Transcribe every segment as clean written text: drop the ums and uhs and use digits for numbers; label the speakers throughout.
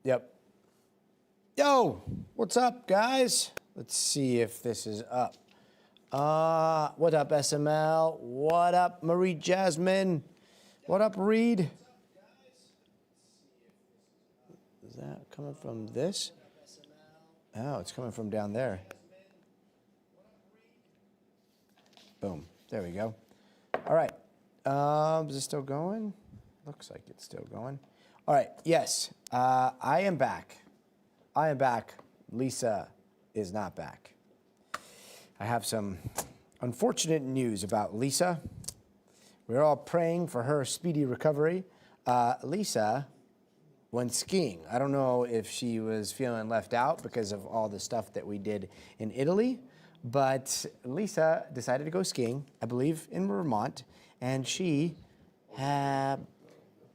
Speaker 1: Yep. Yo, what's up, guys? Let's see if this is up. What up, SML? What up, Marie Jasmine? What up, Reed? Is that coming from this? Oh, it's coming from down there. Boom. There we go. All right. Is it still going? Looks like it's still going. All right. Yes. I am back. I am back. Lisa is not back. I have some unfortunate news about Lisa. We're all praying for her speedy recovery. Lisa went skiing. I don't know if she was feeling left out because of all the stuff that we did in Italy, but Lisa decided to go skiing, I believe in Vermont, and she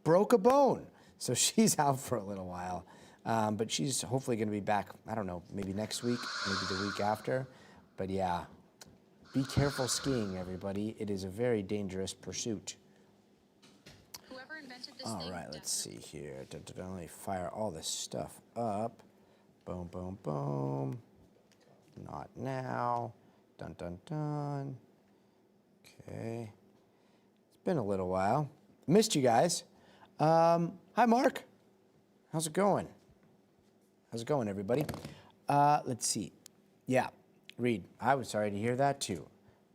Speaker 1: broke a bone. So she's out for a little while, but she's hopefully going to be back, I don't know, maybe next week, maybe the week after. But yeah, be careful skiing, everybody. It is a very dangerous pursuit.
Speaker 2: Whoever invented this
Speaker 1: All right, let's see here. Let me fire all this stuff up. Boom, boom, boom. Not now. Dun, dun, dun. Okay. It's been a little while. Missed you guys. Hi, Mark. How's it going? How's it going, everybody? Let's see. Yeah, Reed, I was sorry to hear that too.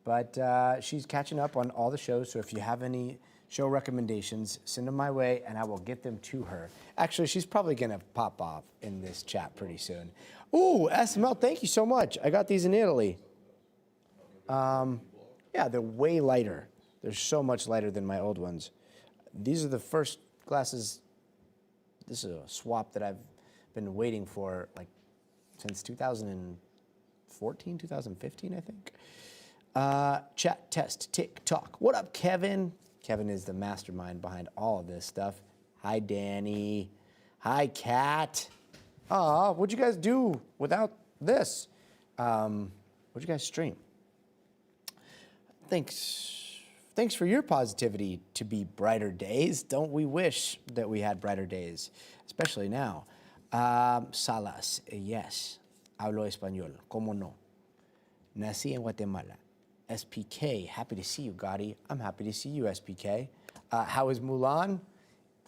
Speaker 1: But she's catching up on all the shows, so if you have any show recommendations, send them my way, and I will get them to her. Actually, she's probably going to pop off in this chat pretty soon. Ooh, SML, thank you so much. I got these in Italy. Yeah, they're way lighter. They're so much lighter than my old ones. These are the first glasses. This is a swap that I've been waiting for like since 2014, 2015, I think. Chat test, TikTok. What up, Kevin? Kevin is the mastermind behind all of this stuff. Hi, Danny. Hi, Kat. Aw, what'd you guys do without this? What'd you guys stream? Thanks for your positivity to be brighter days. Don't we wish that we had brighter days, especially now? Salas, yes. Hablo español. ¿Cómo no? Nací en Guatemala. SPK, happy to see you, Gotti. I'm happy to see you, SPK. How is Mulan?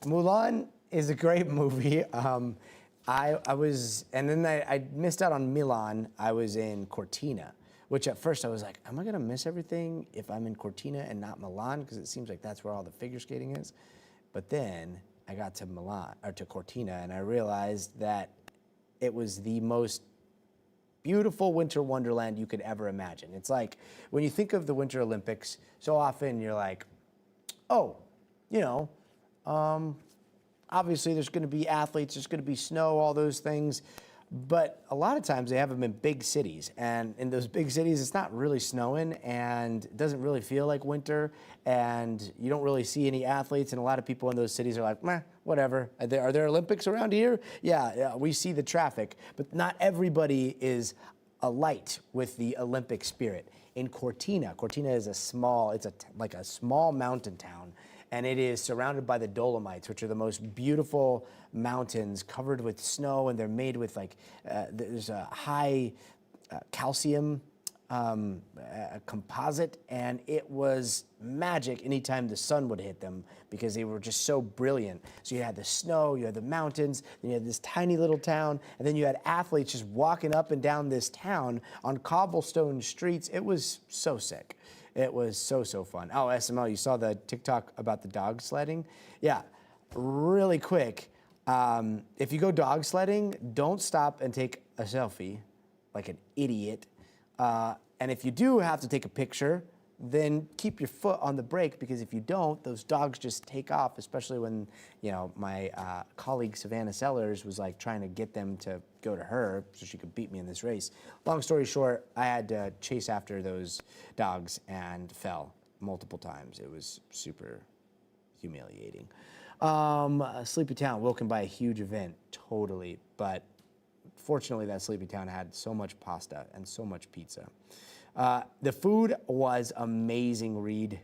Speaker 1: Mulan is a great movie. I was, and then I missed out on Milan. I was in Cortina, which at first I was like, am I gonna miss everything if I'm in Cortina and not Milan? Because it seems like that's where all the figure skating is. But then I got to Milan, or to Cortina, and I realized that it was the most beautiful winter wonderland you could ever imagine. It's like, when you think of the Winter Olympics, so often you're like, oh, you know, obviously there's gonna be athletes, there's gonna be snow, all those things, but a lot of times they have them in big cities, and in those big cities it's not really snowing, and it doesn't really feel like winter, and you don't really see any athletes, and a lot of people in those cities are like, meh, whatever. Are there Olympics around here? Yeah, we see the traffic, but not everybody is alight with the Olympic spirit. In Cortina is a small, like a small mountain town, and it is surrounded by the Dolomites, which are the most beautiful mountains covered with snow, and they're made with like, there's a high calcium composite, and it was magic anytime the sun would hit them because they were just so brilliant. So you had the snow, you had the mountains, then you had this tiny little town, and then you had athletes just walking up and down this town on cobblestone streets. It was so sick. It was so fun. Oh, SML, you saw the TikTok about the dog sledding? Yeah, really quick. If you go dog sledding, don't stop and take a selfie like an idiot. And if you do have to take a picture, then keep your foot on the brake, because if you don't, those dogs just take off, especially when, you know, my colleague Savannah Sellers was like trying to get them to go to her so she could beat me in this race. Long story short, I had to chase after those dogs and fell multiple times. It was super humiliating. Sleepy Town, woken by a huge event, totally, but fortunately that Sleepy Town had so much pasta and so much pizza. The food was amazing, Reed,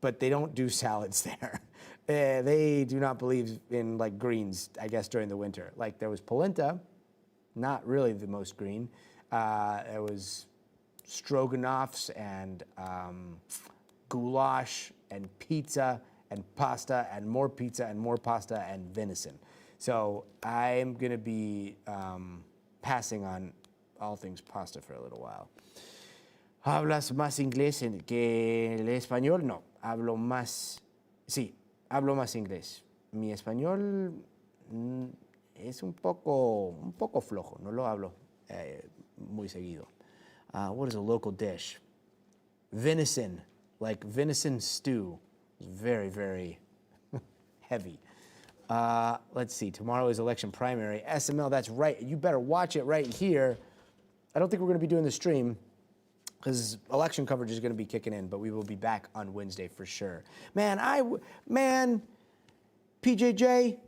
Speaker 1: but they don't do salads there. They do not believe in like greens, I guess, during the winter. Like there was polenta, not really the most green. There was stroganoffs and goulash and pizza and pasta and more pizza and more pasta and venison. So I'm gonna be passing on all things pasta for a little while. ¿Hablas más inglés que el español? No, hablo más, sí, hablo más inglés. Mi español es un poco flojo, no lo hablo muy seguido. What is a local dish? Venison, like venison stew. Very, very heavy. Let's see, tomorrow is election primary. SML, that's right. You better watch it right here. I don't think we're going to be doing the stream because election coverage is going to be kicking in, but we will be back on Wednesday for sure. Man, PJJ,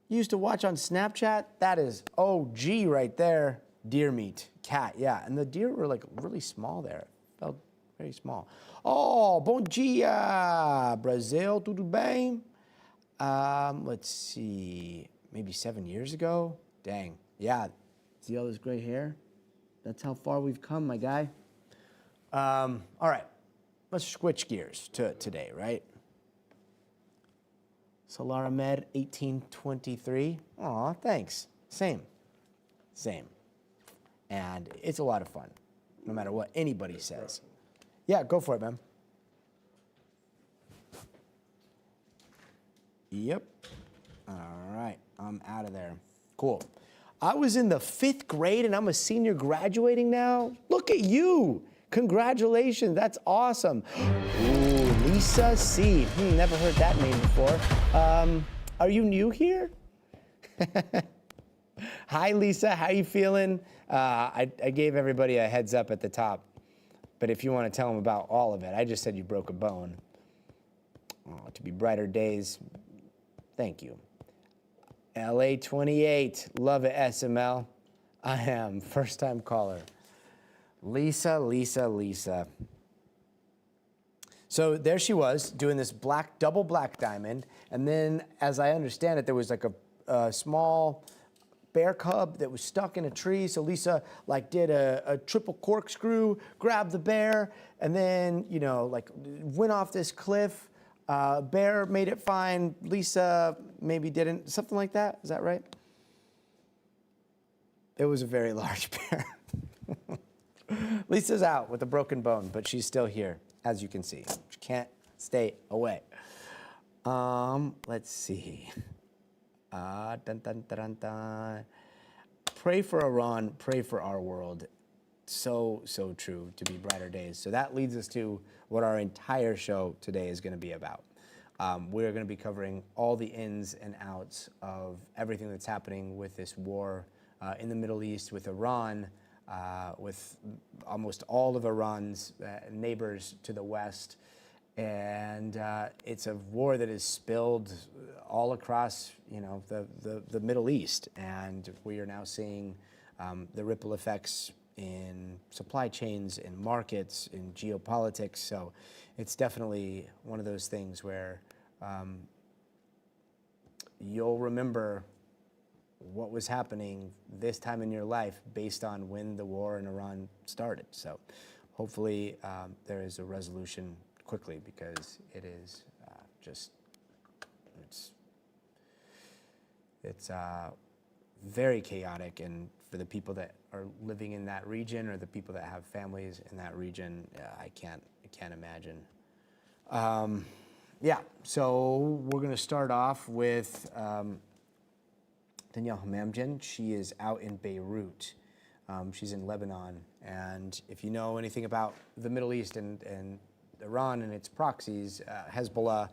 Speaker 1: you used to watch on Snapchat? That is OG right there. Deer meat, cat, yeah. And the deer were like really small there. Felt very small. Oh, bom dia, Brazil, tudo bem? Let's see, maybe 7 years ago? Dang, yeah. See all this gray hair? That's how far we've come, my guy. All right, let's switch gears to today, right? Salar Ahmed, 1823. Aw, thanks. Same. And it's a lot of fun, no matter what anybody says. Yeah, go for it, man. Yep. All right, I'm out of there. Cool. I was in the 5th grade and I'm a senior graduating now. Look at you. Congratulations, that's awesome. Ooh, Lisa C. Never heard that name before. Are you new here? Hi, Lisa, how you feeling? I gave everybody a heads up at the top, but if you want to tell them about all of it, I just said you broke a bone. Oh, to be brighter days, thank you. LA 28, love it, SML. I am, first time caller. Lisa. So there she was doing this double black diamond, and then as I understand it, there was like a small bear cub that was stuck in a tree. So Lisa like did a triple corkscrew, grabbed the bear, and then, you know, like went off this cliff. Bear made it fine. Lisa maybe didn't, something like that. Is that right? It was a very large bear. Lisa's out with a broken bone, but she's still here, as you can see. She can't stay away. Let's see. Dun, dun, dun, dun. Pray for Iran, pray for our world. So true, to be brighter days. So that leads us to what our entire show today is going to be about. We're going to be covering all the ins and outs of everything that's happening with this war in the Middle East, with Iran, with almost all of Iran's neighbors to the west. And it's a war that is spilled all across, you know, the Middle East. And we are now seeing the ripple effects in supply chains, in markets, in geopolitics. So it's definitely one of those things where you'll remember what was happening this time in your life based on when the war in Iran started. So hopefully there is a resolution quickly, because it is it's very chaotic, and for the people that are living in that region or the people that have families in that region, I can't imagine. Yeah, so we're going to start off with Danielle Hamamdjian. She is out in Beirut. She's in Lebanon, and if you know anything about the Middle East and Iran and its proxies, Hezbollah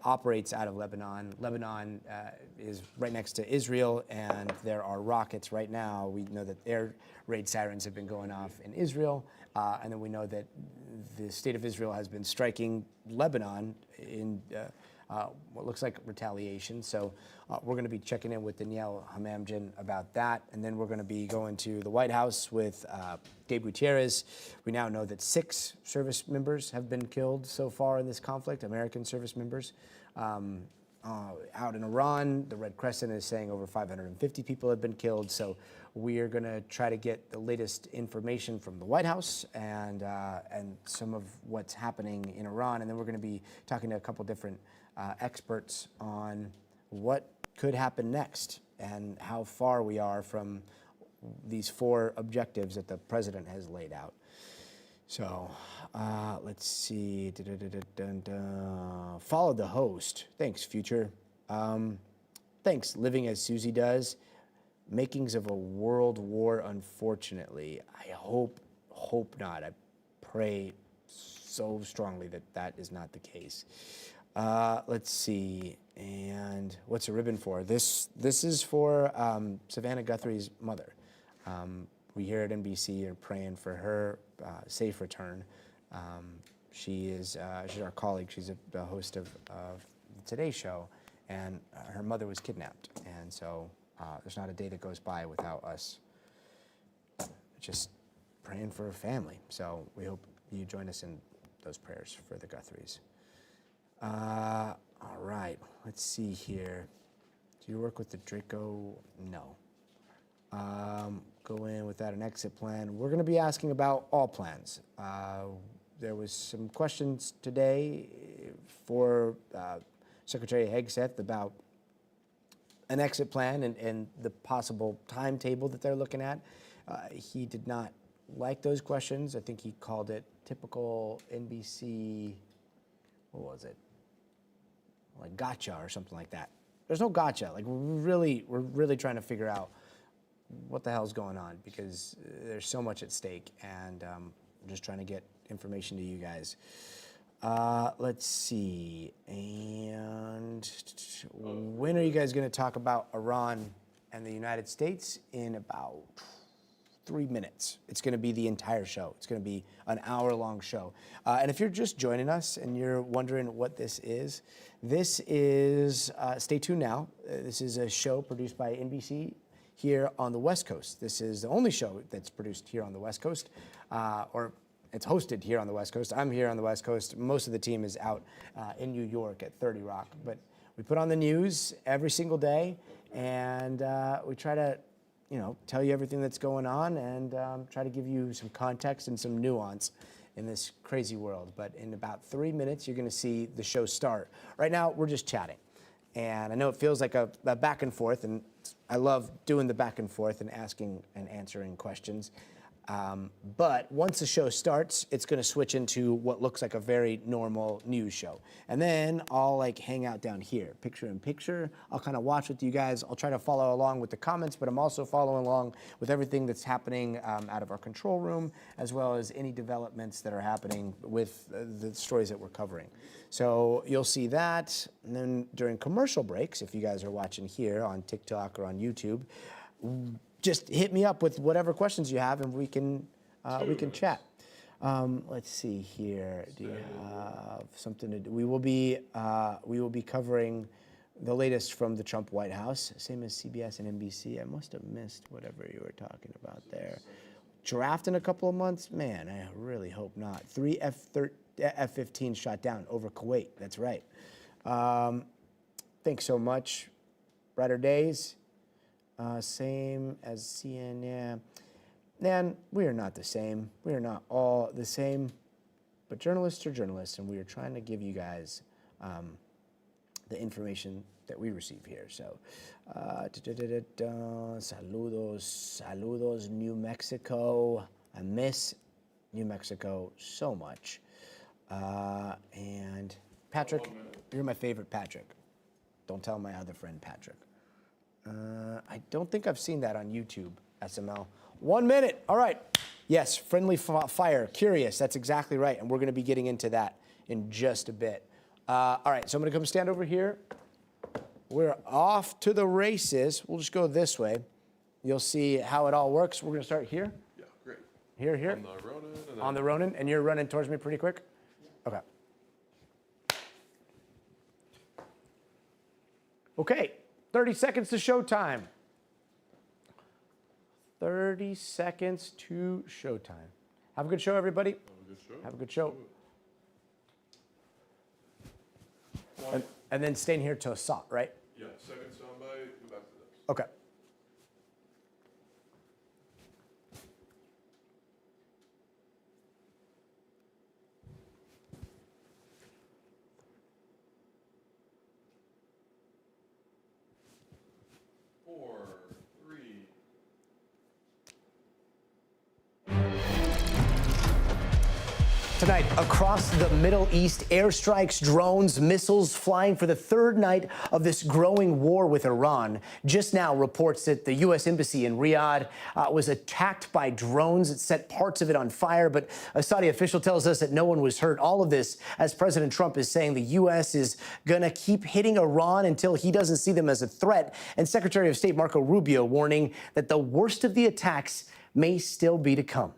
Speaker 1: operates out of Lebanon. Lebanon is right next to Israel, and there are rockets right now. We know that air raid sirens have been going off in Israel, and then we know that the state of Israel has been striking Lebanon in what looks like retaliation. So we're going to be checking in with Danielle Hamamdjian about that, and then we're going to be going to the White House with Gabe Gutierrez. We now know that 6 service members have been killed so far in this conflict, American service members. out in Iran. The Red Crescent is saying over 550 people have been killed. So we are going to try to get the latest information from the White House and some of what's happening in Iran. And then we're going to be talking to a couple different experts on what could happen next and how far we are from these 4 objectives that the president has laid out. So let's see. Follow the host. Thanks, Future. Thanks, Living as Susie Does. Makings of a world war, unfortunately. I hope not. I pray so strongly that that is not the case. Let's see. And what's a ribbon for? This is for Savannah Guthrie's mother. We here at NBC are praying for her safe return. She's our colleague. She's the host of the Today Show, and her mother was kidnapped. And so there's not a day that goes by without us just praying for her family. So we hope you join us in those prayers for the Guthries. All right, let's see here. Do you work with the Draco? No. Go in without an exit plan. We're going to be asking about all plans. There was some questions today for Secretary Hegseth about an exit plan and the possible timetable that they're looking at. He did not like those questions. I think he called it typical NBC, what was it? Like gotcha or something like that. There's no gotcha. Like we're really trying to figure out what the hell's going on because there's so much at stake, and we're just trying to get information to you guys. Let's see. And when are you guys going to talk about Iran and the United States? In about 3 minutes. It's going to be the entire show. It's going to be an hour-long show. And if you're just joining us and you're wondering what this is, stay tuned now. This is a show produced by NBC here on the West Coast. This is the only show that's produced here on the West Coast, or it's hosted here on the West Coast. I'm here on the West Coast. Most of the team is out in New York at 30 Rock. But we put on the news every single day, and we try to tell you everything that's going on and try to give you some context and some nuance in this crazy world. But in about 3 minutes, you're going to see the show start. Right now, we're just chatting. And I know it feels like a back and forth, and I love doing the back and forth and asking and answering questions. But once the show starts, it's going to switch into what looks like a very normal news show. And then I'll hang out down here, picture in picture. I'll kind of watch with you guys. I'll try to follow along with the comments, but I'm also following along with everything that's happening out of our control room, as well as any developments that are happening with the stories that we're covering. So you'll see that. And then during commercial breaks, if you guys are watching here on TikTok or on YouTube, just hit me up with whatever questions you have, and we can chat. Let's see here. Do you have something to do? We will be covering the latest from the Trump White House, same as CBS and NBC. I must have missed whatever you were talking about there. Draft in a couple of months? Man, I really hope not. 3 F-15 shot down over Kuwait. That's right. Thanks so much. Brighter days. Same as CNN. Man, we are not the same. We are not all the same. But journalists are journalists, and we are trying to give you guys the information that we receive here. So, saludos, New Mexico. I miss New Mexico so much. And Patrick, you're my favorite Patrick. Don't tell my other friend Patrick. I don't think I've seen that on YouTube, SML. 1 minute. All right. Yes, friendly fire. Curious. That's exactly right. And we're going to be getting into that in just a bit. All right. So I'm going to come stand over here. We're off to the races. We'll just go this way. You'll see how it all works. We're going to start here.
Speaker 3: Yeah, great.
Speaker 1: Here.
Speaker 3: On the Ronin. And
Speaker 1: On the Ronin. And you're running towards me pretty quick? Okay. Okay. 30 seconds to showtime. 30 seconds to showtime. Have a good show, everybody.
Speaker 3: Have a good show.
Speaker 1: Have a good show.
Speaker 3: One,
Speaker 1: And then staying here to Assad, right?
Speaker 3: Yeah, second soundbite, go back to this.
Speaker 1: Okay.
Speaker 3: Four, three.
Speaker 1: Tonight, across the Middle East, airstrikes, drones, missiles flying for the third night of this growing war with Iran. Just now, reports that the U.S. Embassy in Riyadh was attacked by drones. It set parts of it on fire, but a Saudi official tells us that no one was hurt. All of this as President Trump is saying the U.S. is going to keep hitting Iran until he doesn't see them as a threat. And Secretary of State Marco Rubio warning that the worst of the attacks may still be to come.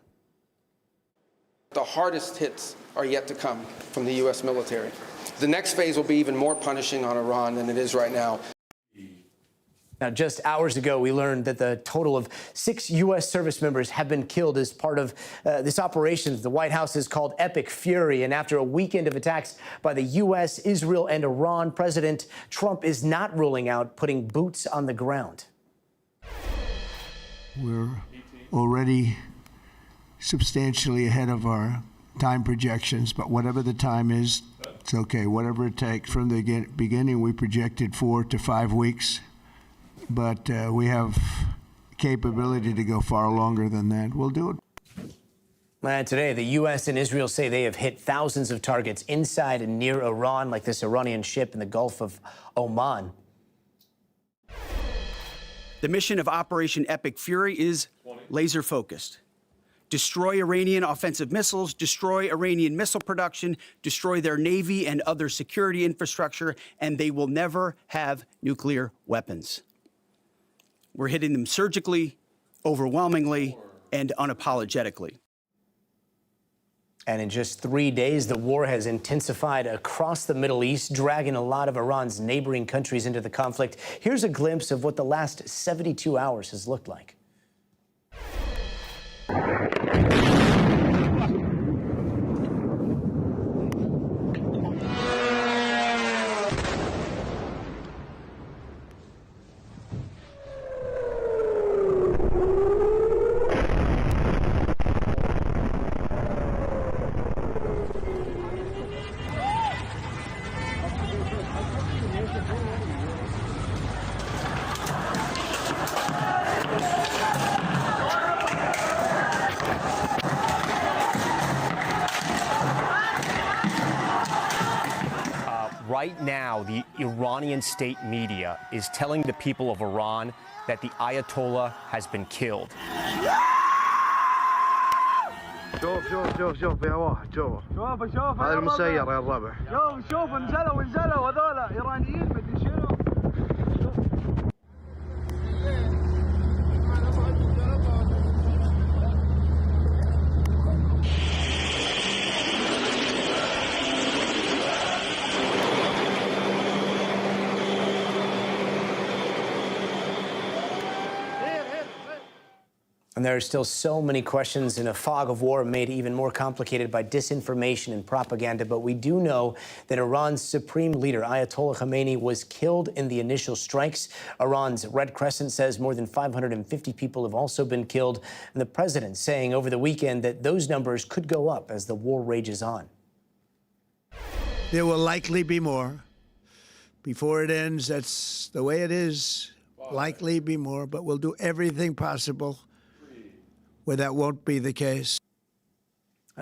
Speaker 4: The hardest hits are yet to come from the U.S. military. The next phase will be even more punishing on Iran than it is right now.
Speaker 1: Now, just hours ago, we learned that the total of 6 U.S. service members have been killed as part of this operation the White House has called Epic Fury. And after a weekend of attacks by the U.S., Israel, and Iran, President Trump is not ruling out putting boots on the ground.
Speaker 5: We're already substantially ahead of our time projections, but whatever the time is, it's okay. Whatever it takes. From the beginning, we projected 4 to 5 weeks, but we have capability to go far longer than that. We'll do it.
Speaker 1: And today, the U.S. and Israel say they have hit thousands of targets inside and near Iran, like this Iranian ship in the Gulf of Oman.
Speaker 6: The mission of Operation Epic Fury is laser focused. Destroy Iranian offensive missiles, destroy Iranian missile production, destroy their navy and other security infrastructure, and they will never have nuclear weapons. We're hitting them surgically, overwhelmingly, and unapologetically.
Speaker 1: And in just 3 days, the war has intensified across the Middle East, dragging a lot of Iran's neighboring countries into the conflict. Here's a glimpse of what the last 72 hours has looked like.
Speaker 7: Right now, the Iranian state media is telling the people of Iran that the Ayatollah has been killed.
Speaker 8: شوف شوف شوف شوف يا واحد شوف هذا المسير يا الربع شوف نزلوا هذول ايرانيين مدري شنو
Speaker 1: And there are still so many questions in a fog of war made even more complicated by disinformation and propaganda. But we do know that Iran's supreme leader, Ayatollah Khamenei, was killed in the initial strikes. Iran's Red Crescent says more than 550 people have also been killed. And the president saying over the weekend that those numbers could go up as the war rages on.
Speaker 5: There will likely be more. Before it ends, that's the way it is. Likely be more, but we'll do everything possible where that won't be the case.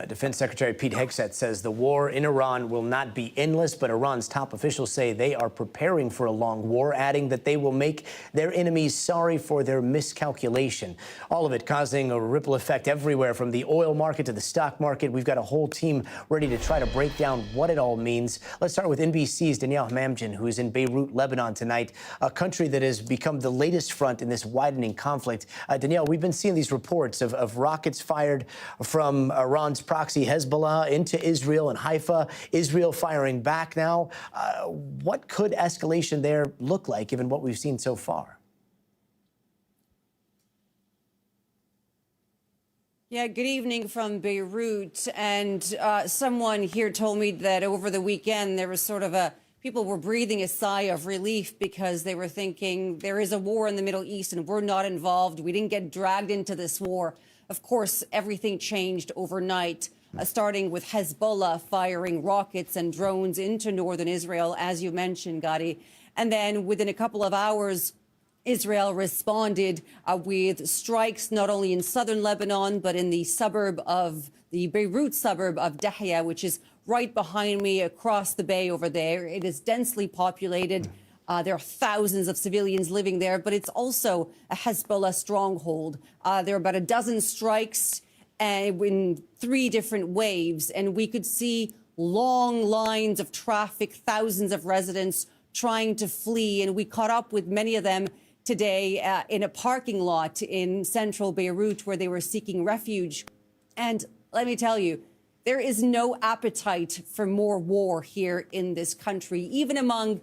Speaker 1: Defense Secretary Pete Hegseth says the war in Iran will not be endless, but Iran's top officials say they are preparing for a long war, adding that they will make their enemies sorry for their miscalculation. All of it causing a ripple effect everywhere, from the oil market to the stock market. We've got a whole team ready to try to break down what it all means. Let's start with NBC's Danielle Hamamdjian, who is in Beirut, Lebanon tonight, a country that has become the latest front in this widening conflict. Danielle, we've been seeing these reports of rockets fired from Iran's proxy Hezbollah into Israel and Haifa, Israel firing back now. What could escalation there look like, given what we've seen so far?
Speaker 9: Yeah, good evening from Beirut. And someone here told me that over the weekend there was sort of a people were breathing a sigh of relief because they were thinking there is a war in the Middle East and we're not involved. We didn't get dragged into this war. Of course, everything changed overnight, starting with Hezbollah firing rockets and drones into northern Israel, as you mentioned, Gadi. And then within a couple of hours, Israel responded with strikes not only in southern Lebanon, but in the Beirut suburb of Dahya, which is right behind me across the bay over there. It is densely populated. There are thousands of civilians living there, but it's also a Hezbollah stronghold. There are about a dozen strikes in 3 different waves, and we could see long lines of traffic, thousands of residents trying to flee, and we caught up with many of them today in a parking lot in central Beirut where they were seeking refuge. And let me tell you, there is no appetite for more war here in this country, even among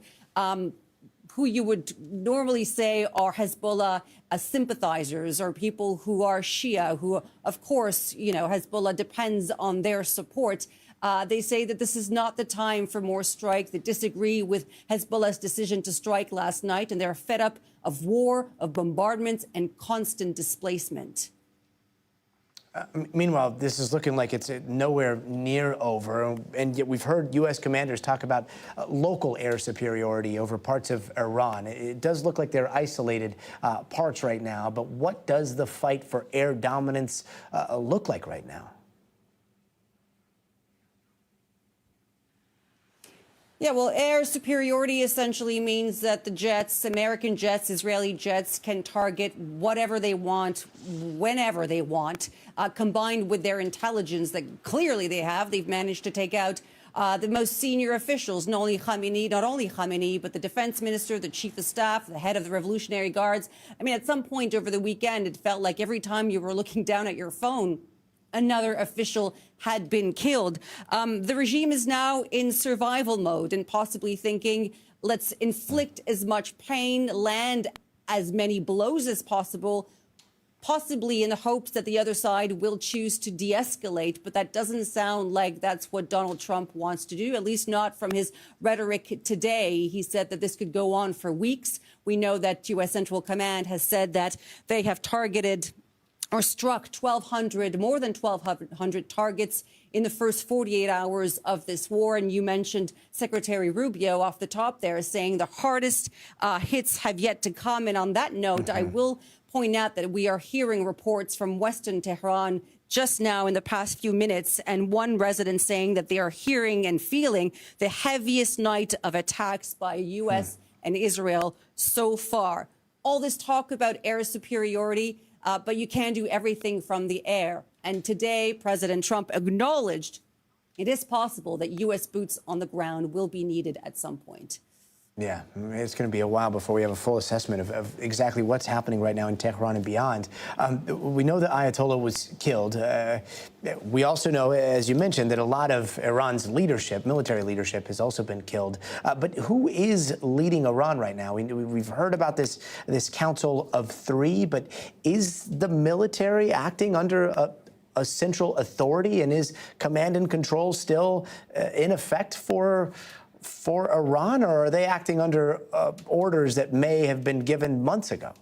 Speaker 9: who you would normally say are Hezbollah sympathizers or people who are Shia, who, of course, Hezbollah depends on their support. They say that this is not the time for more strikes. They disagree with Hezbollah's decision to strike last night, and they're fed up of war, of bombardments, and constant displacement.
Speaker 1: Meanwhile, this is looking like it's nowhere near over, and yet we've heard U.S. commanders talk about local air superiority over parts of Iran. It does look like they're isolated parts right now, but what does the fight for air dominance look like right now?
Speaker 9: Yeah, well, air superiority essentially means that the jets, American jets, Israeli jets, can target whatever they want, whenever they want, combined with their intelligence that clearly they have. They've managed to take out the most senior officials, not only Khamenei, but the defense minister, the chief of staff, the head of the Revolutionary Guards. I mean, at some point over the weekend, it felt like every time you were looking down at your phone, another official had been killed. The regime is now in survival mode and possibly thinking, let's inflict as much pain, land as many blows as possible, possibly in the hopes that the other side will choose to de-escalate. But that doesn't sound like that's what Donald Trump wants to do, at least not from his rhetoric today. He said that this could go on for weeks. We know that U.S. Central Command has said that they have targeted or struck more than 1,200 targets in the first 48 hours of this war. And you mentioned Secretary Rubio off the top there saying the hardest hits have yet to come. And on that note, I will point out that we are hearing reports from Western Tehran just now in the past few minutes, and one resident saying that they are hearing and feeling the heaviest night of attacks by U.S. and Israel so far. All this talk about air superiority, but you can do everything from the air. And today, President Trump acknowledged it is possible that U.S. boots on the ground will be needed at some point.
Speaker 1: Yeah, it's going to be a while before we have a full assessment of exactly what's happening right now in Tehran and beyond. We know that Ayatollah was killed. We also know, as you mentioned, that a lot of Iran's leadership, military leadership, has also been killed. But who is leading Iran right now? We've heard about this Council of Three, but is the military acting under a central authority, and is command and control still in effect for Iran, or are they acting under orders that may have been given months ago?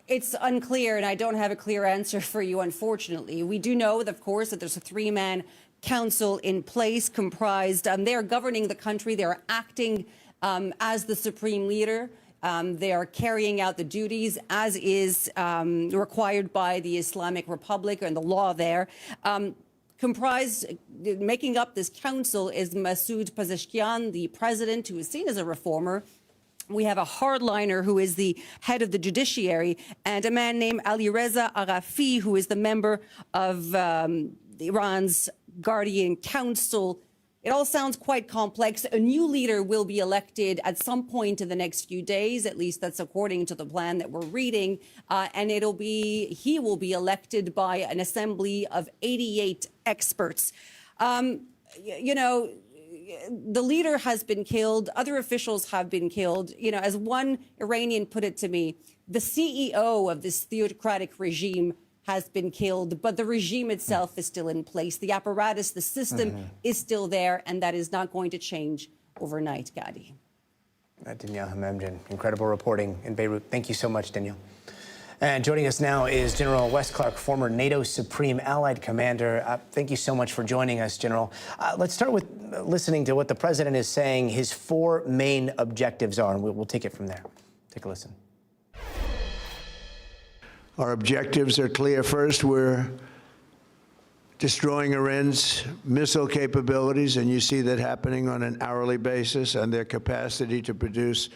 Speaker 9: It's unclear, and I don't have a clear answer for you, unfortunately. We do know, of course, that there's a 3-man council in place comprised. They're governing the country. They're acting as the supreme leader. They are carrying out the duties as is required by the Islamic Republic and the law there. Making up this council is Masoud Pezeshkian, the president, who is seen as a reformer. We have a hardliner who is the head of the judiciary, and a man named Alireza Arafi, who is the member of Iran's Guardian Council. It all sounds quite complex. A new leader will be elected at some point in the next few days, at least that's according to the plan that we're reading, and he will be elected by an assembly of 88 experts. The leader has been killed. Other officials have been killed. As one Iranian put it to me, the CEO of this theocratic regime has been killed, but the regime itself is still in place. The apparatus, the system is still there, and that is not going to change overnight, Gadi.
Speaker 1: Danielle Hamemdin, incredible reporting in Beirut. Thank you so much, Danielle. And joining us now is General Wes Clark, former NATO Supreme Allied Commander. Thank you so much for joining us, General. Let's start with listening to what the president is saying his 4 main objectives are, and we'll take it from there. Take a listen.
Speaker 5: Our objectives are clear. First, we're destroying Iran's missile capabilities, and you see that happening on an hourly basis, and their capacity to produce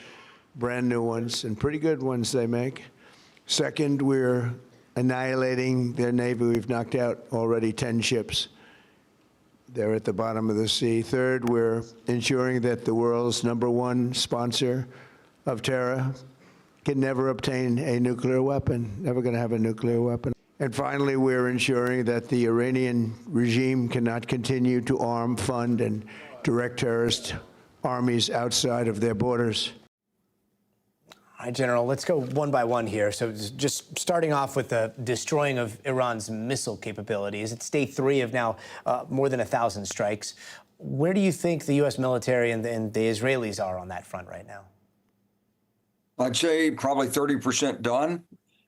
Speaker 5: brand new ones, and pretty good ones they make. Second, we're annihilating their Navy. We've knocked out already 10 ships. They're at the bottom of the sea. Third, we're ensuring that the world's #1 sponsor of terror can never obtain a nuclear weapon, never going to have a nuclear weapon. And finally, we're ensuring that the Iranian regime cannot continue to arm, fund, and direct terrorist armies outside of their borders.
Speaker 1: All right, General, let's go one by one here. So just starting off with the destroying of Iran's missile capabilities. It's day 3 of now more than 1,000 strikes. Where do you think the U.S. military and the Israelis are on that front right now?
Speaker 10: I'd say probably 30% done.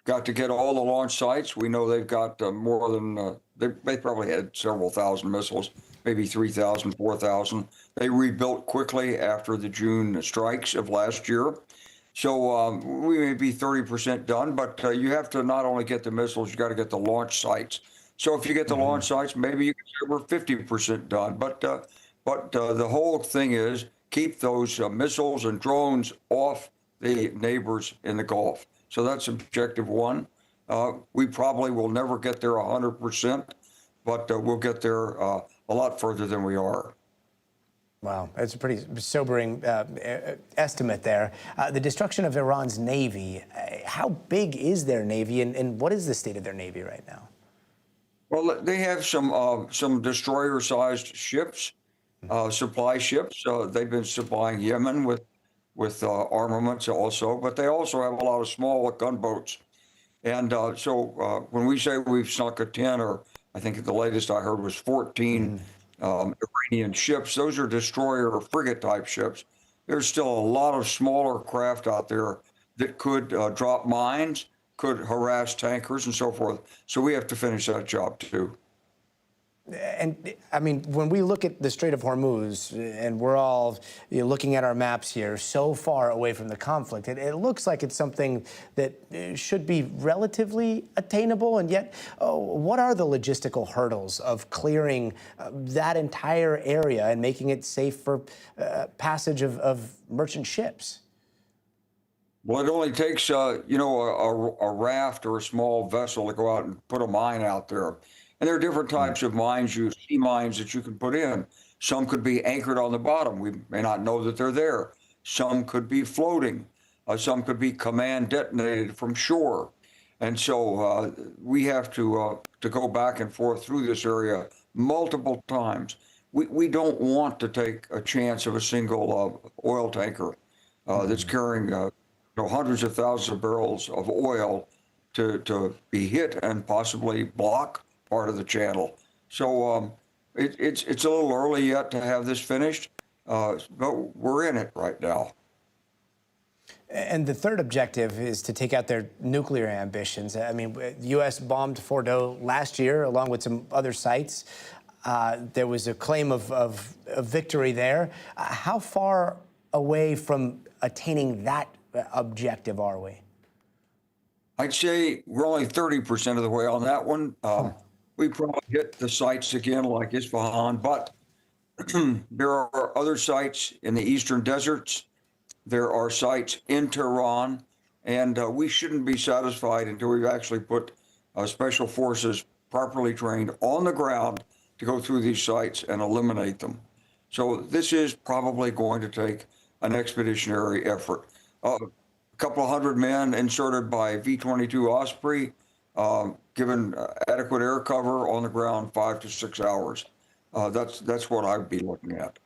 Speaker 10: Got to get all the launch sites. We know they've got more than, they probably had several thousand missiles, maybe 3,000, 4,000. They rebuilt quickly after the June strikes of last year. So we may be 30% done, but you have to not only get the missiles, you got to get the launch sites. So if you get the launch sites, maybe you can say we're 50% done. But the whole thing is keep those missiles and drones off the neighbors in the Gulf. So that's objective 1. We probably will never get there 100%, but we'll get there a lot further than we are.
Speaker 1: Wow, that's a pretty sobering estimate there. The destruction of Iran's Navy, how big is their Navy, and what is the state of their Navy right now?
Speaker 10: Well, they have some destroyer-sized ships, supply ships. They've been supplying Yemen with armaments also, but they also have a lot of small gunboats. And so when we say we've sunk a 10, or I think the latest I heard was 14 Iranian ships, those are destroyer or frigate type ships. There's still a lot of smaller craft out there that could drop mines, could harass tankers and so forth. So we have to finish that job too.
Speaker 1: And I mean, when we look at the Strait of Hormuz, and we're all looking at our maps here, so far away from the conflict, it looks like it's something that should be relatively attainable. And yet, what are the logistical hurdles of clearing that entire area and making it safe for passage of merchant ships?
Speaker 10: Well, it only takes, a raft or a small vessel to go out and put a mine out there. And there are different types of mines, sea mines that you can put in. Some could be anchored on the bottom. We may not know that they're there. Some could be floating. Some could be command detonated from shore. And so we have to go back and forth through this area multiple times. We don't want to take a chance of a single oil tanker that's carrying hundreds of thousands of barrels of oil to be hit and possibly block part of the channel. So it's a little early yet to have this finished, but we're in it right now.
Speaker 1: And the third objective is to take out their nuclear ambitions. I mean, the U.S. bombed Fordo last year, along with some other sites. There was a claim of victory there. How far away from attaining that objective are we?
Speaker 10: I'd say we're only 30% of the way on that one. We probably hit the sites again like Isfahan, but there are other sites in the eastern deserts. There are sites in Tehran, and we shouldn't be satisfied until we've actually put special forces properly trained on the ground to go through these sites and eliminate them. So this is probably going to take an expeditionary effort. A couple of hundred men inserted by V-22 Osprey, given adequate air cover on the ground 5 to 6 hours. That's what I'd be looking at.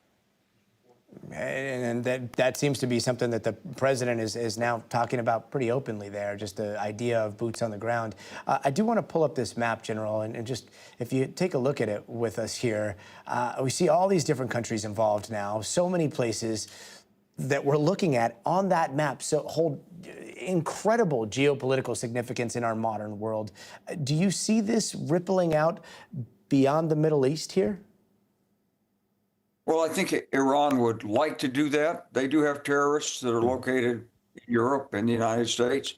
Speaker 1: And that seems to be something that the president is now talking about pretty openly there, just the idea of boots on the ground. I do want to pull up this map, General, and just if you take a look at it with us here, we see all these different countries involved now, so many places that we're looking at on that map so hold incredible geopolitical significance in our modern world. Do you see this rippling out beyond the Middle East here?
Speaker 10: Well, I think Iran would like to do that. They do have terrorists that are located in Europe and the United States.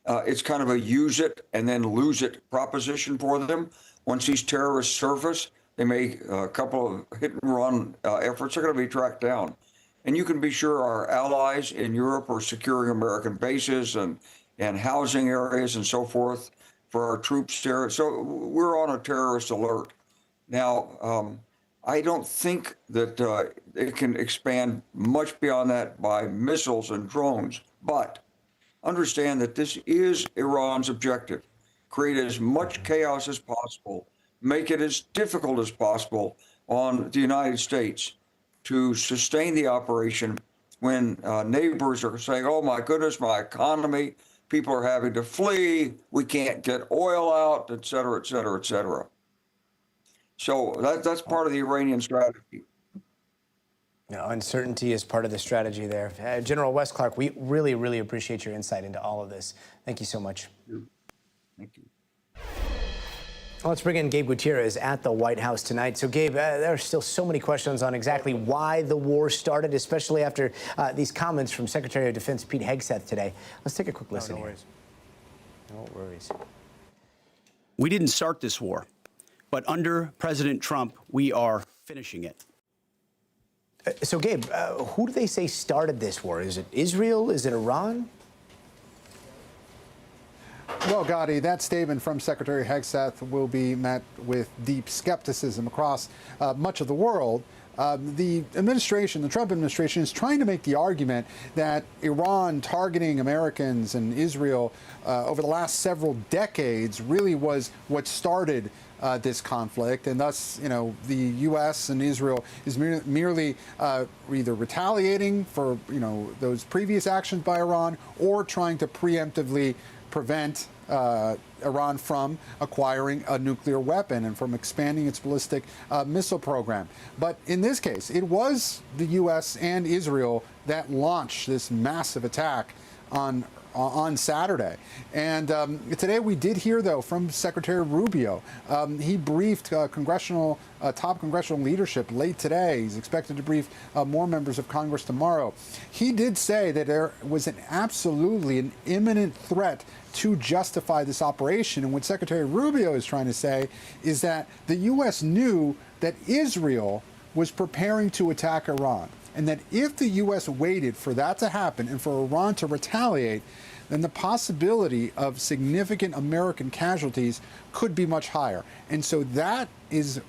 Speaker 10: It's kind of a use it and then lose it proposition for them. Once these terrorists surface, they make a couple of hit and run efforts are going to be tracked down. And you can be sure our allies in Europe are securing American bases and housing areas and so forth for our troops there. So we're on a terrorist alert. Now, I don't think that it can expand much beyond that by missiles and drones, but understand that this is Iran's objective. Create as much chaos as possible, make it as difficult as possible on the United States to sustain the operation when neighbors are saying, oh my goodness, my economy, people are having to flee, we can't get oil out, et cetera, et cetera, et cetera. So that's part of the Iranian strategy.
Speaker 1: Uncertainty is part of the strategy there. General Wes Clark, we really, really appreciate your insight into all of this. Thank you so much.
Speaker 10: Thank you.
Speaker 1: Well, let's bring in Gabe Gutierrez at the White House tonight. So, Gabe, there are still so many questions on exactly why the war started, especially after these comments from Secretary of Defense Pete Hegseth today. Let's take a quick listen.
Speaker 6: No
Speaker 1: here.
Speaker 6: worries.
Speaker 1: No worries.
Speaker 6: We didn't start this war, but under President Trump, we are finishing it.
Speaker 1: So, Gabe, who do they say started this war? Is it Israel? Is it Iran?
Speaker 11: Well, Gotti, that statement from Secretary Hegseth will be met with deep skepticism across much of the world. The administration, the Trump administration, is trying to make the argument that Iran targeting Americans and Israel over the last several decades really was what started this conflict, and thus, the U.S. and Israel is merely either retaliating for, those previous actions by Iran or trying to preemptively prevent Iran from acquiring a nuclear weapon and from expanding its ballistic missile program. But in this case, it was the U.S. and Israel that launched this massive attack on Saturday. And today we did hear, though, from Secretary Rubio. He briefed top congressional leadership late today. He's expected to brief more members of Congress tomorrow. He did say that there was absolutely an imminent threat to justify this operation. And what Secretary Rubio is trying to say is that the U.S. knew that Israel was preparing to attack Iran, and that if the U.S. waited for that to happen and for Iran to retaliate, then the possibility of significant American casualties could be much higher. And so that is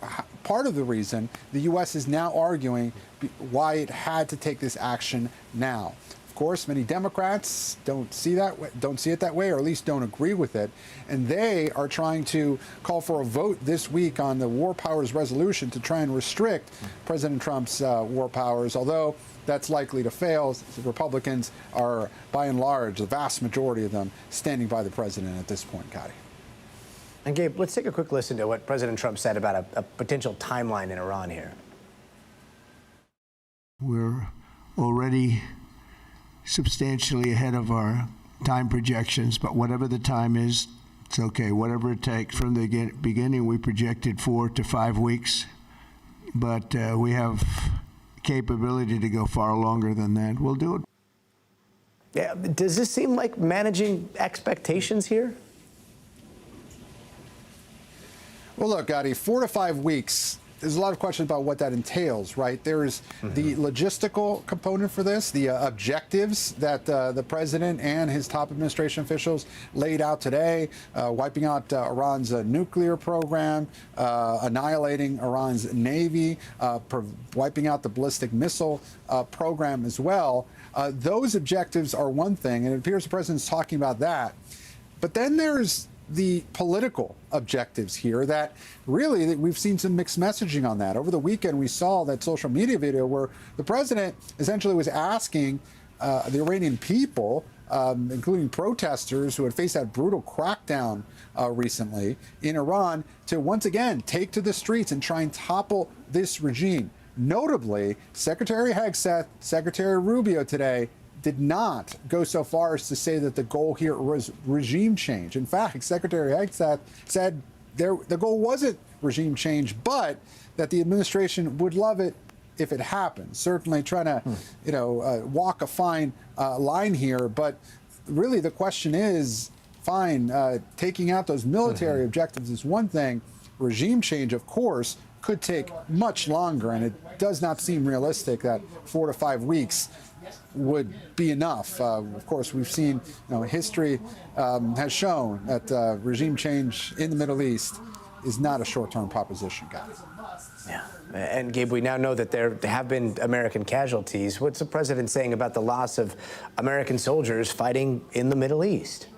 Speaker 11: part of the reason the U.S. is now arguing why it had to take this action now. Of course, many Democrats don't see it that way, or at least don't agree with it. And they are trying to call for a vote this week on the War Powers Resolution to try and restrict President Trump's war powers, although that's likely to fail. The Republicans are, by and large, the vast majority of them, standing by the president at this point, Gotti.
Speaker 1: And Gabe, let's take a quick listen to what President Trump said about a potential timeline in Iran here.
Speaker 5: We're already substantially ahead of our time projections, but whatever the time is, it's okay. Whatever it takes. From the beginning, we projected 4 to 5 weeks, but we have capability to go far longer than that. We'll do it.
Speaker 1: Yeah, does this seem like managing expectations here?
Speaker 11: Well, look, Gotti, 4 to 5 weeks. There's a lot of questions about what that entails, right? There is the logistical component for this, the objectives that the president and his top administration officials laid out today, wiping out Iran's nuclear program, annihilating Iran's navy, wiping out the ballistic missile program as well. Those objectives are one thing, and it appears the president's talking about that. But then there's the political objectives here that really we've seen some mixed messaging on that. Over the weekend, we saw that social media video where the president essentially was asking the Iranian people, including protesters who had faced that brutal crackdown recently in Iran, to once again take to the streets and try and topple this regime. Notably, Secretary Hegseth, Secretary Rubio today did not go so far as to say that the goal here was regime change. In fact, Secretary Hegseth said the goal wasn't regime change, but that the administration would love it if it happened. Certainly trying to, walk a fine line here. But really the question is, fine, taking out those military objectives is one thing. Regime change, of course, could take much longer, and it does not seem realistic that 4 to 5 weeks would be enough. Of course, we've seen, history has shown that regime change in the Middle East is not a short-term proposition, guys.
Speaker 1: Yeah. And Gabe, we now know that there have been American casualties. What's the president saying about the loss of American soldiers fighting in the Middle East?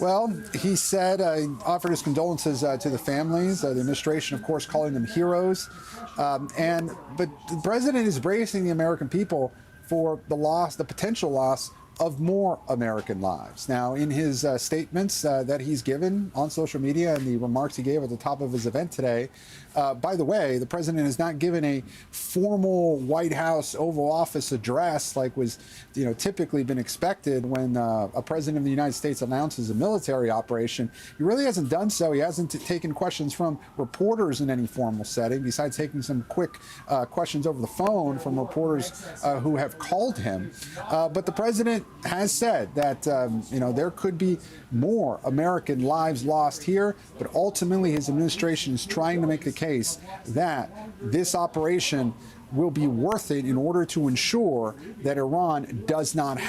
Speaker 11: Well, he said, offered his condolences to the families. The administration, of course, calling them heroes. But the president is bracing the American people for the potential loss of more American lives. Now, in his statements that he's given on social media and the remarks he gave at the top of his event today, by the way, the president has not given a formal White House Oval Office address like was, typically been expected when a president of the United States announces a military operation. He really hasn't done so. He hasn't taken questions from reporters in any formal setting, besides taking some quick questions over the phone from reporters who have called him. But the president has said that, there could be more American lives lost here, but ultimately his administration is trying to make the case that this operation will be worth it in order to ensure that Iran does not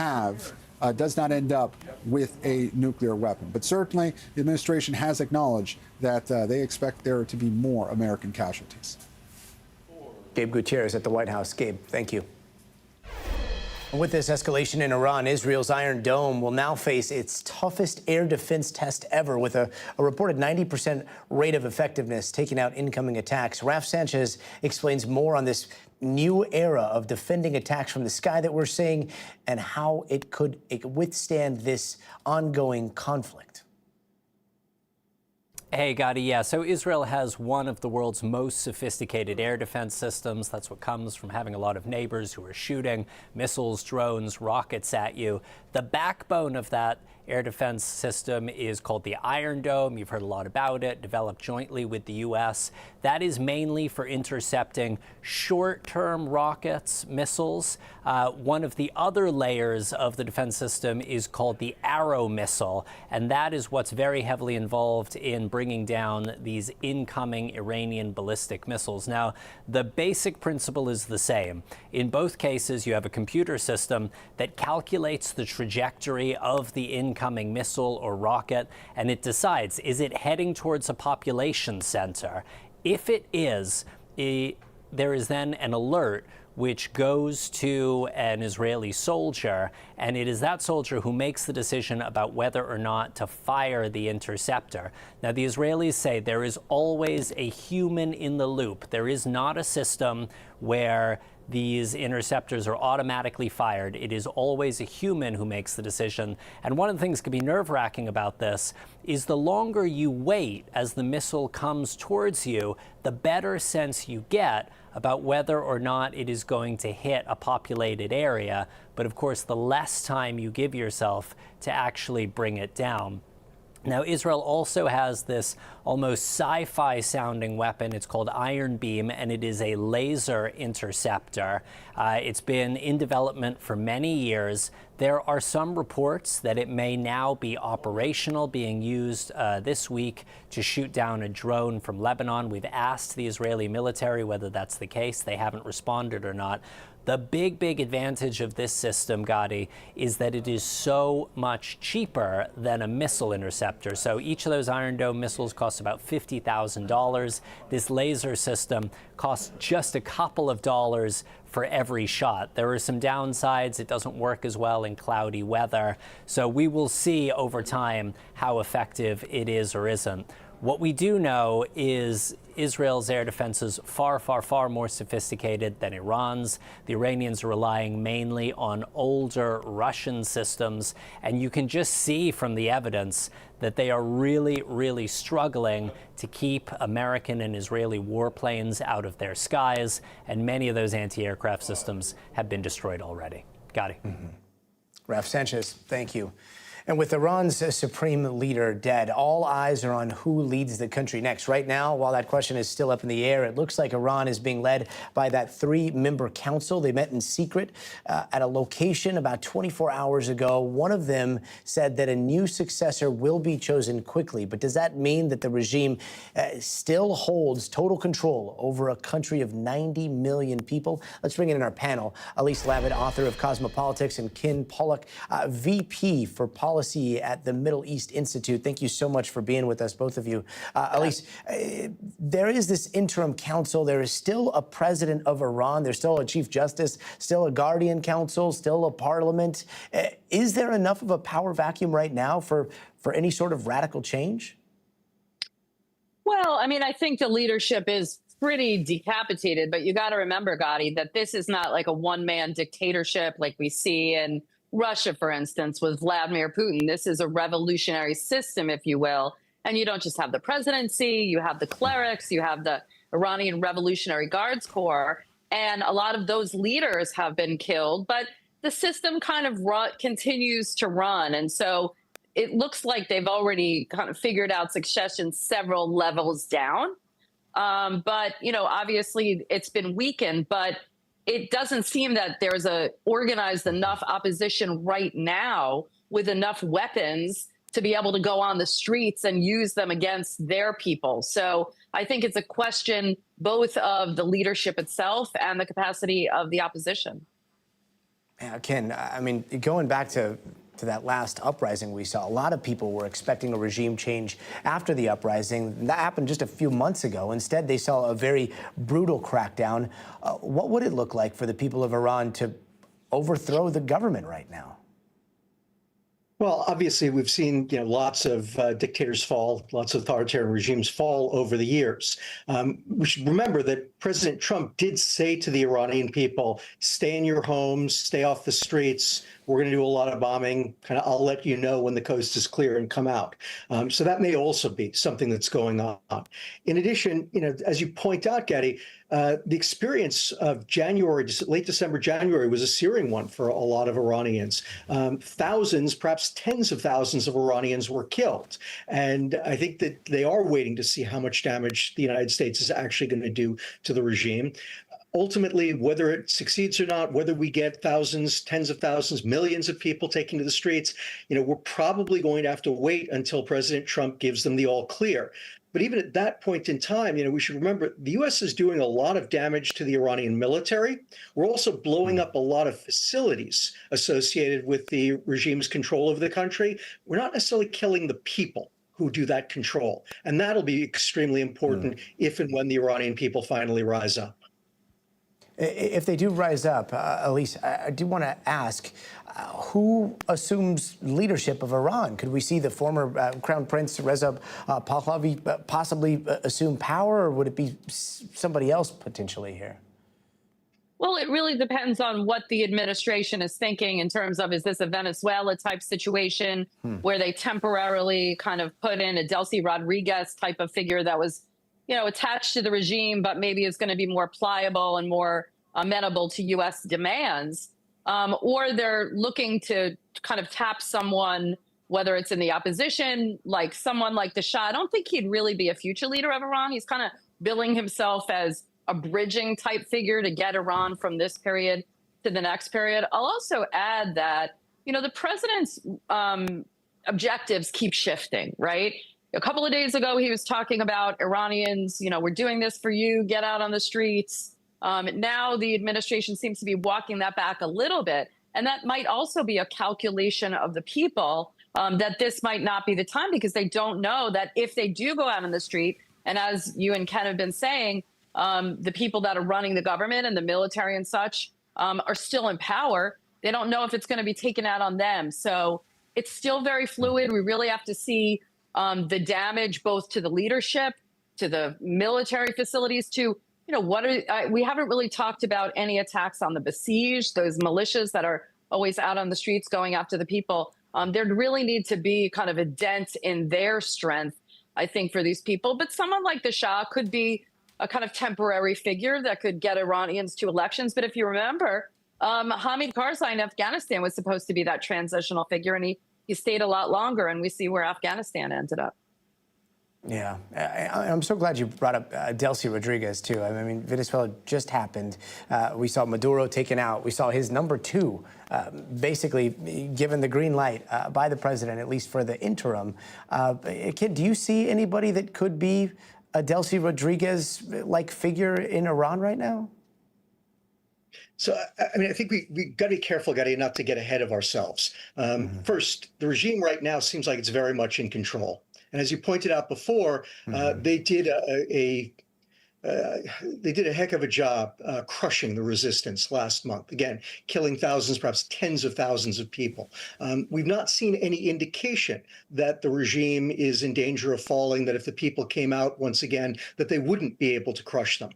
Speaker 11: end up with a nuclear weapon. But certainly the administration has acknowledged that they expect there to be more American casualties.
Speaker 1: Gabe Gutierrez at the White House. Gabe, thank you. With this escalation in Iran, Israel's Iron Dome will now face its toughest air defense test ever, with a reported 90% rate of effectiveness taking out incoming attacks. Raf Sanchez explains more on this new era of defending attacks from the sky that we're seeing and how it could withstand this ongoing conflict.
Speaker 12: Hey, Gadi. Yeah, so Israel has one of the world's most sophisticated air defense systems. That's what comes from having a lot of neighbors who are shooting missiles, drones, rockets at you. The backbone of that air defense system is called the Iron Dome. You've heard a lot about it, developed jointly with the U.S. That is mainly for intercepting short-term rockets, missiles. One of the other layers of the defense system is called the Arrow missile, and that is what's very heavily involved in bringing down these incoming Iranian ballistic missiles. Now, the basic principle is the same. In both cases, you have a computer system that calculates the trajectory of the incoming missile or rocket, and it decides, is it heading towards a population center? If it is, there is then an alert which goes to an Israeli soldier, and it is that soldier who makes the decision about whether or not to fire the interceptor. Now, the Israelis say there is always a human in the loop. There is not a system where these interceptors are automatically fired. It is always a human who makes the decision. And one of the things that can be nerve-wracking about this is the longer you wait as the missile comes towards you, the better sense you get about whether or not it is going to hit a populated area. But of course, the less time you give yourself to actually bring it down. Now, Israel also has this almost sci-fi sounding weapon. It's called Iron Beam, and it is a laser interceptor. It's been in development for many years. There are some reports that it may now be operational, being used this week to shoot down a drone from Lebanon. We've asked the Israeli military whether that's the case. They haven't responded or not. The big advantage of this system, Gadi, is that it is so much cheaper than a missile interceptor. So each of those Iron Dome missiles costs about $50,000. This laser system costs just a couple of dollars for every shot. There are some downsides. It doesn't work as well in cloudy weather. So we will see over time how effective it is or isn't. What we do know is Israel's air defense is far, far, far more sophisticated than Iran's. The Iranians are relying mainly on older Russian systems, and you can just see from the evidence that they are really, really struggling to keep American and Israeli warplanes out of their skies, and many of those anti-aircraft systems have been destroyed already. Gotti.
Speaker 1: Raf Sanchez, thank you. And with Iran's supreme leader dead, all eyes are on who leads the country next. Right now, while that question is still up in the air, it looks like Iran is being led by that 3-member council. They met in secret at a location about 24 hours ago. One of them said that a new successor will be chosen quickly. But does that mean that the regime still holds total control over a country of 90 million people? Let's bring in our panel. Elise Lavit, author of Cosmopolitics, and Ken Pollock, VP for Policy at the Middle East Institute. Thank you so much for being with us, both of you. Elise, there is this interim council. There is still a president of Iran. There's still a chief justice, still a guardian council, still a parliament. Is there enough of a power vacuum right now for any sort of radical change?
Speaker 13: Well, I mean, I think the leadership is pretty decapitated, but you got to remember, Gotti, that this is not like a one-man dictatorship like we see in Russia, for instance, with Vladimir Putin. This is a revolutionary system, if you will. And you don't just have the presidency, you have the clerics, you have the Iranian Revolutionary Guards Corps, and a lot of those leaders have been killed, but the system kind of continues to run. And so it looks like they've already kind of figured out succession several levels down. But, you know, obviously it's been weakened, but it doesn't seem that there's a organized enough opposition right now with enough weapons to be able to go on the streets and use them against their people. So I think it's a question both of the leadership itself and the capacity of the opposition.
Speaker 1: Yeah, Ken, I mean, going back to that last uprising we saw, a lot of people were expecting a regime change after the uprising. That happened just a few months ago. Instead, they saw a very brutal crackdown. What would it look like for the people of Iran to overthrow the government right now?
Speaker 14: Well, obviously, we've seen lots of dictators fall, lots of authoritarian regimes fall over the years. We should remember that President Trump did say to the Iranian people, stay in your homes, stay off the streets. We're going to do a lot of bombing. Kind of, I'll let you know when the coast is clear and come out. So that may also be something that's going on. In addition, as you point out, Getty, the experience of January, late December, January was a searing one for a lot of Iranians. Thousands, perhaps tens of thousands of Iranians were killed. And I think that they are waiting to see how much damage the United States is actually going to do to the regime. Ultimately, whether it succeeds or not, whether we get thousands, tens of thousands, millions of people taking to the streets, we're probably going to have to wait until President Trump gives them the all clear. But even at that point in time, we should remember the U.S. is doing a lot of damage to the Iranian military. We're also blowing up a lot of facilities associated with the regime's control of the country. We're not necessarily killing the people who do that control. And that'll be extremely important if and when the Iranian people finally rise up.
Speaker 1: If they do rise up, Elise, I do want to ask, who assumes leadership of Iran? Could we see the former Crown Prince Reza Pahlavi possibly assume power, or would it be somebody else potentially here?
Speaker 13: Well, it really depends on what the administration is thinking in terms of, is this a Venezuela type situation where they temporarily kind of put in a Delcy Rodriguez type of figure that was attached to the regime, but maybe is going to be more pliable and more amenable to U.S. demands, or they're looking to kind of tap someone, whether it's in the opposition, like someone like the Shah. I don't think he'd really be a future leader of Iran. He's kind of billing himself as a bridging type figure to get Iran from this period to the next period. I'll also add that, the president's objectives keep shifting, right? A couple of days ago, he was talking about Iranians, we're doing this for you, get out on the streets. Now the administration seems to be walking that back a little bit. And that might also be a calculation of the people that this might not be the time, because they don't know that if they do go out on the street, and as you and Ken have been saying, the people that are running the government and the military and such are still in power. They don't know if it's going to be taken out on them. So it's still very fluid. We really have to see the damage both to the leadership, to the military facilities, to, we haven't really talked about any attacks on the besieged, those militias that are always out on the streets going after the people. There really need to be kind of a dent in their strength, I think, for these people. But someone like the Shah could be a kind of temporary figure that could get Iranians to elections. But if you remember, Hamid Karzai in Afghanistan was supposed to be that transitional figure, and he stayed a lot longer, and we see where Afghanistan ended up.
Speaker 1: Yeah, I'm so glad you brought up Delcy Rodriguez, too. I mean, Venezuela just happened. We saw Maduro taken out. We saw his number two basically given the green light by the president, at least for the interim. Kid, do you see anybody that could be a Delcy Rodriguez-like figure in Iran right now?
Speaker 14: So, I mean, I think we got to be careful, Gary, not to get ahead of ourselves. First, the regime right now seems like it's very much in control. And as you pointed out before, they did a heck of a job crushing the resistance last month. Again, killing thousands, perhaps tens of thousands of people. We've not seen any indication that the regime is in danger of falling, that if the people came out once again, that they wouldn't be able to crush them.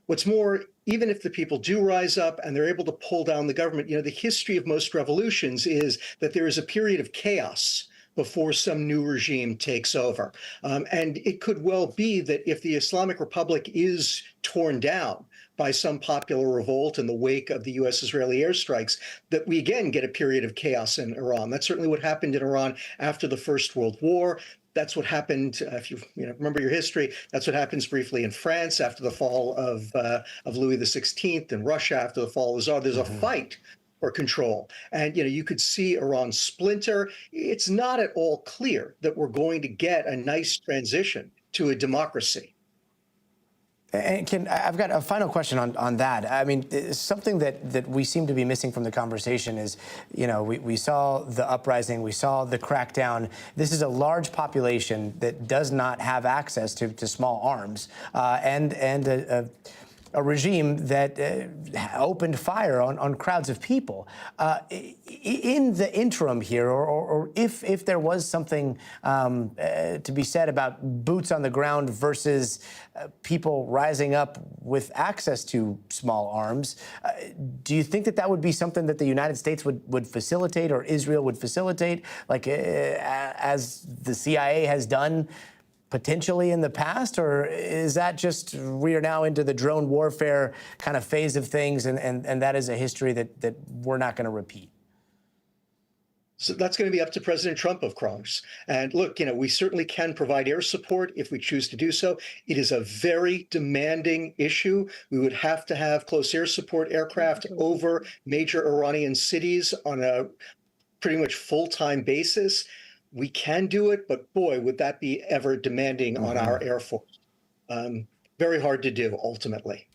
Speaker 14: What's more, even if the people do rise up and they're able to pull down the government, the history of most revolutions is that there is a period of chaos before some new regime takes over. And it could well be that if the Islamic Republic is torn down by some popular revolt in the wake of the U.S.-Israeli airstrikes, that we again get a period of chaos in Iran. That's certainly what happened in Iran after the First World War. That's what happened, if you remember your history, that's what happens briefly in France after the fall of Louis XVI, and Russia after the fall of the Tsar. There's a fight for control. And, you could see Iran splinter. It's not at all clear that we're going to get a nice transition to a democracy.
Speaker 1: And I've got a final question on that. I mean, something that we seem to be missing from the conversation is, we saw the uprising, we saw the crackdown. This is a large population that does not have access to small arms, and a regime that opened fire on crowds of people. In the interim here, or if there was something to be said about boots on the ground versus people rising up with access to small arms, do you think that would be something that the United States would facilitate, or Israel would facilitate, like as the CIA has done potentially in the past? Or is that just we are now into the drone warfare kind of phase of things, and that is a history that we're not going to repeat?
Speaker 14: So that's going to be up to President Trump, of course. And look, we certainly can provide air support if we choose to do so. It is a very demanding issue. We would have to have close air support aircraft over major Iranian cities on a pretty much full-time basis. We can do it, but boy, would that be ever demanding on our Air Force. Very hard to do, ultimately.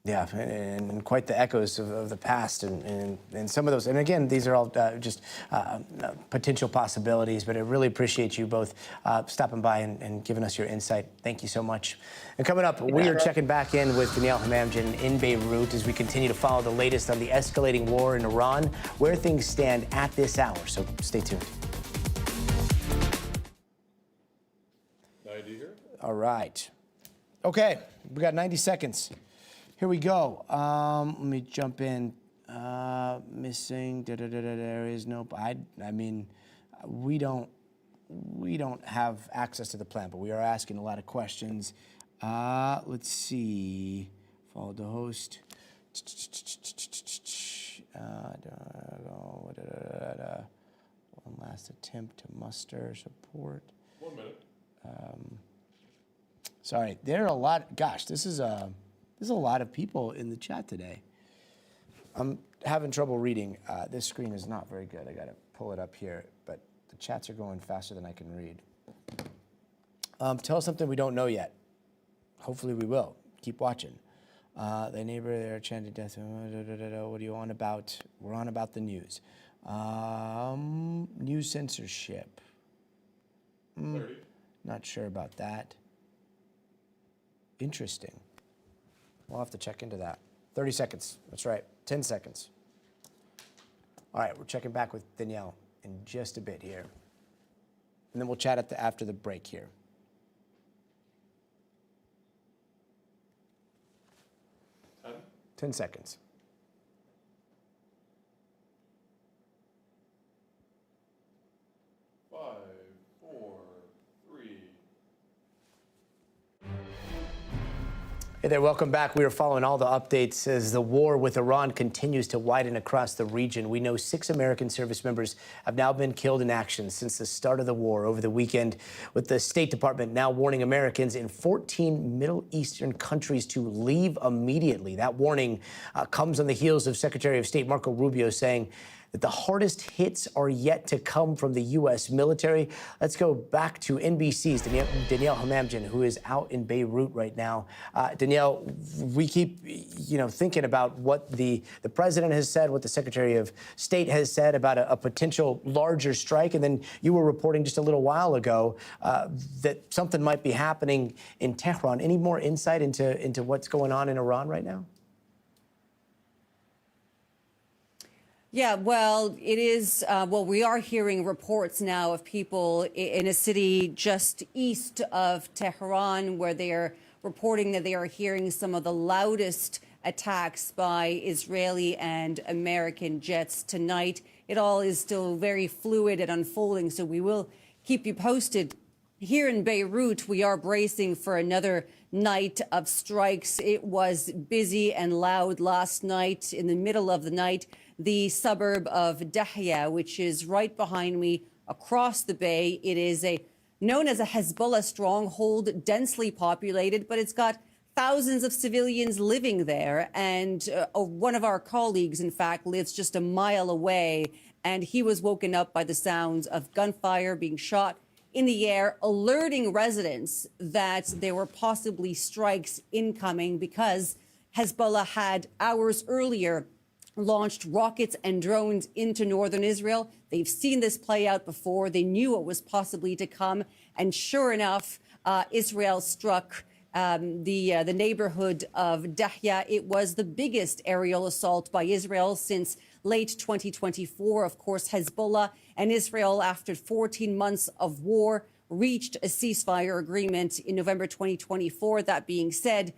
Speaker 1: Yeah, and quite the echoes of the past, and some of those. And again, these are all just potential possibilities, but I really appreciate you both stopping by and giving us your insight. Thank you so much. And coming up, we are checking back in with Danielle Hamamdjian in Beirut as we continue to follow the latest on the escalating war in Iran, where things stand at this hour. So stay tuned. All right. Okay, we got 90 seconds. Here we go. Let me jump in. Missing. There is no. I mean, we don't have access to the plant, but we are asking a lot of questions. Let's see. Follow the host. One last attempt to muster support.
Speaker 3: 1 minute.
Speaker 1: Sorry, there are a lot. Gosh, there's a lot of people in the chat today. I'm having trouble reading. This screen is not very good. I got to pull it up here, but the chats are going faster than I can read. Tell us something we don't know yet. Hopefully we will. Keep watching. The neighbor there chanted death. What are you on about? We're on about the news. News censorship.
Speaker 3: 30.
Speaker 1: Not sure about that. Interesting. We'll have to check into that. 30 seconds. That's right. 10 seconds. All right, we're checking back with Danielle in just a bit here. And then we'll chat after the break here. 10 seconds. Hey there, welcome back. We are following all the updates as the war with Iran continues to widen across the region. We know 6 American service members have now been killed in action since the start of the war over the weekend, with the State Department now warning Americans in 14 Middle Eastern countries to leave immediately. That warning comes on the heels of Secretary of State Marco Rubio saying that the hardest hits are yet to come from the U.S. military. Let's go back to NBC's Danielle Hamamdjian, who is out in Beirut right now. Danielle, we keep, thinking about what the president has said, what the Secretary of State has said about a potential larger strike, and then you were reporting just a little while ago that something might be happening in Tehran. Any more insight into what's going on in Iran right now?
Speaker 9: Yeah, well, it is. We are hearing reports now of people in a city just east of Tehran where they are reporting that they are hearing some of the loudest attacks by Israeli and American jets tonight. It all is still very fluid and unfolding, so we will keep you posted. Here in Beirut, we are bracing for another night of strikes. It was busy and loud last night. In the middle of the night, the suburb of Dahya, which is right behind me across the bay. It is known as a Hezbollah stronghold, densely populated, but it's got thousands of civilians living there. And one of our colleagues, in fact, lives just a mile away, and he was woken up by the sounds of gunfire being shot in the air, alerting residents that there were possibly strikes incoming because Hezbollah had hours earlier launched rockets and drones into northern Israel. They've seen this play out before. They knew what was possibly to come. And sure enough, Israel struck the neighborhood of Dahya. It was the biggest aerial assault by Israel since late 2024. Of course, Hezbollah and Israel, after 14 months of war, reached a ceasefire agreement in November 2024. That being said,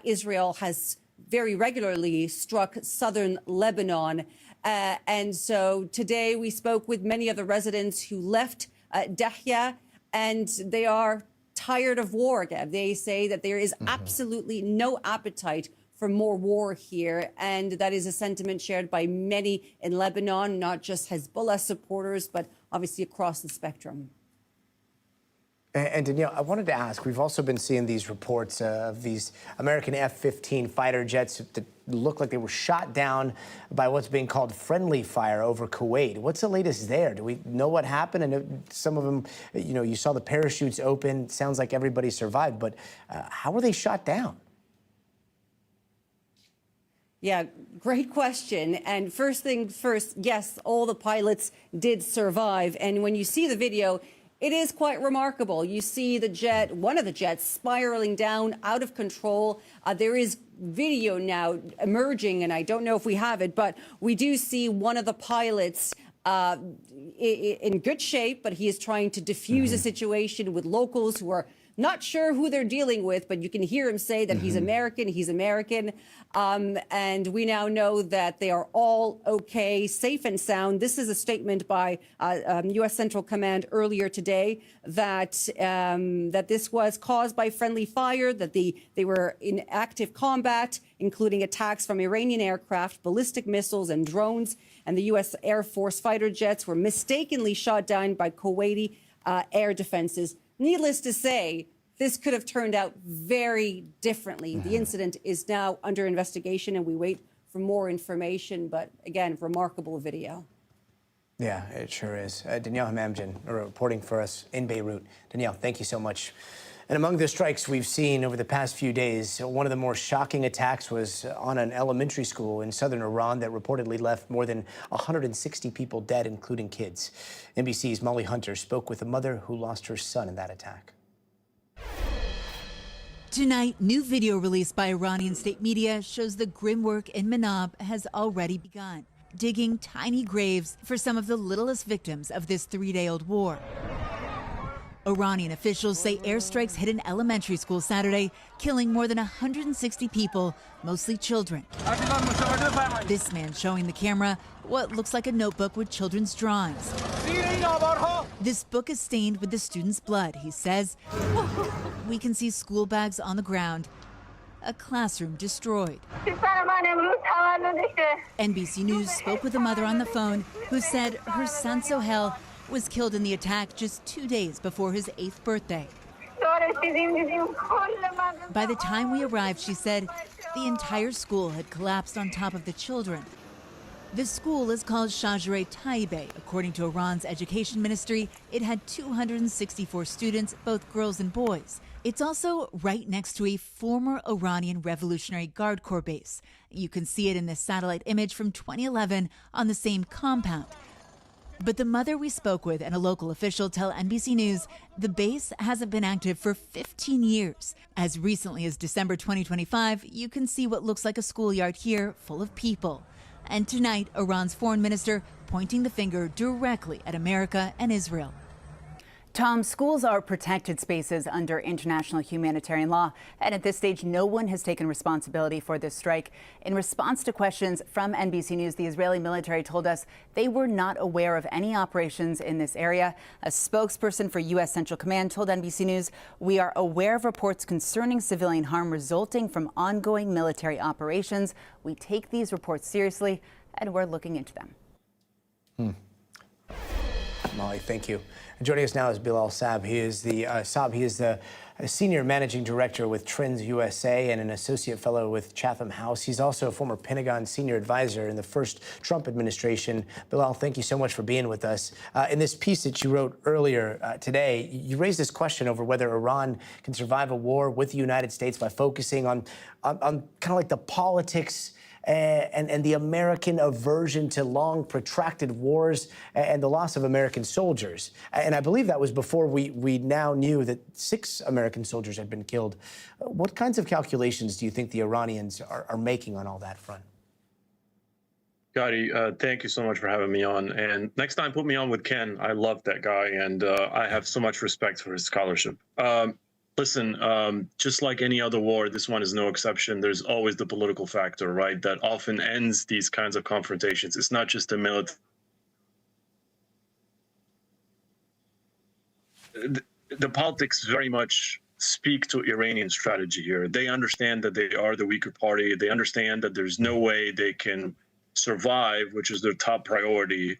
Speaker 9: Israel has very regularly struck southern Lebanon. And so today we spoke with many of the residents who left Dahya, and they are tired of war. They say that there is absolutely no appetite for more war here. And that is a sentiment shared by many in Lebanon, not just Hezbollah supporters, but obviously across the spectrum.
Speaker 1: And Danielle, I wanted to ask, we've also been seeing these reports of these American F-15 fighter jets that look like they were shot down by what's being called friendly fire over Kuwait. What's the latest there? Do we know what happened? And some of them, you saw the parachutes open. Sounds like everybody survived, but how were they shot down?
Speaker 9: Yeah, great question. And first thing first, yes, all the pilots did survive. And when you see the video, it is quite remarkable. You see the jet, one of the jets, spiraling down out of control. There is video now emerging, and I don't know if we have it, but we do see one of the pilots in good shape, but he is trying to defuse a situation with locals who are not sure who they're dealing with, but you can hear him say that he's American, and we now know that they are all okay, safe and sound. This is a statement by U.S. Central Command earlier today that that this was caused by friendly fire, that they were in active combat, including attacks from Iranian aircraft, ballistic missiles and drones, and the U.S. Air Force fighter jets were mistakenly shot down by Kuwaiti air defenses. Needless to say, this could have turned out very differently. The incident is now under investigation, and we wait for more information. But again, remarkable video.
Speaker 1: Yeah, it sure is. Danielle Hamamdjian reporting for us in Beirut. Danielle, thank you so much. And among the strikes we've seen over the past few days, one of the more shocking attacks was on an elementary school in southern Iran that reportedly left more than 160 people dead, including kids. NBC's Molly Hunter spoke with a mother who lost her son in that attack.
Speaker 15: Tonight, new video released by Iranian state media shows the grim work in Manab has already begun, digging tiny graves for some of the littlest victims of this 3-day-old war. Iranian officials say airstrikes hit an elementary school Saturday, killing more than 160 people, mostly children. This man showing the camera what looks like a notebook with children's drawings. This book is stained with the students' blood, he says. We can see school bags on the ground, a classroom destroyed. NBC News spoke with a mother on the phone who said her son Sohail was killed in the attack just 2 days before his 8th birthday. By the time we arrived, she said, the entire school had collapsed on top of the children. The school is called Shajare Taibeh. According to Iran's education ministry, it had 264 students, both girls and boys. It's also right next to a former Iranian Revolutionary Guard Corps base. You can see it in this satellite image from 2011 on the same compound. But the mother we spoke with and a local official tell NBC News the base hasn't been active for 15 years. As recently as December 2025, you can see what looks like a schoolyard here full of people. And tonight, Iran's foreign minister pointing the finger directly at America and Israel.
Speaker 16: Tom, schools are protected spaces under international humanitarian law, and at this stage, no one has taken responsibility for this strike. In response to questions from NBC News, the Israeli military told us they were not aware of any operations in this area. A spokesperson for U.S. Central Command told NBC News, "We are aware of reports concerning civilian harm resulting from ongoing military operations. We take these reports seriously, and we're looking into them."
Speaker 1: Molly, thank you. Joining us now is Bilal Saab. He is the senior managing director with Trends USA and an associate fellow with Chatham House. He's also a former Pentagon senior advisor in the first Trump administration. Bilal, thank you so much for being with us. In this piece that you wrote earlier today, you raised this question over whether Iran can survive a war with the United States by focusing on kind of like the politics and the American aversion to long, protracted wars and the loss of American soldiers. And I believe that was before we now knew that 6 American soldiers had been killed. What kinds of calculations do you think the Iranians are making on all that front?
Speaker 3: Gotti, thank you so much for having me on. And next time, put me on with Ken. I love that guy, and I have so much respect for his scholarship. Listen, just like any other war, this one is no exception. There's always the political factor, right, that often ends these kinds of confrontations. It's not just the military. The politics very much speak to Iranian strategy here. They understand that they are the weaker party. They understand that there's no way they can survive, which is their top priority,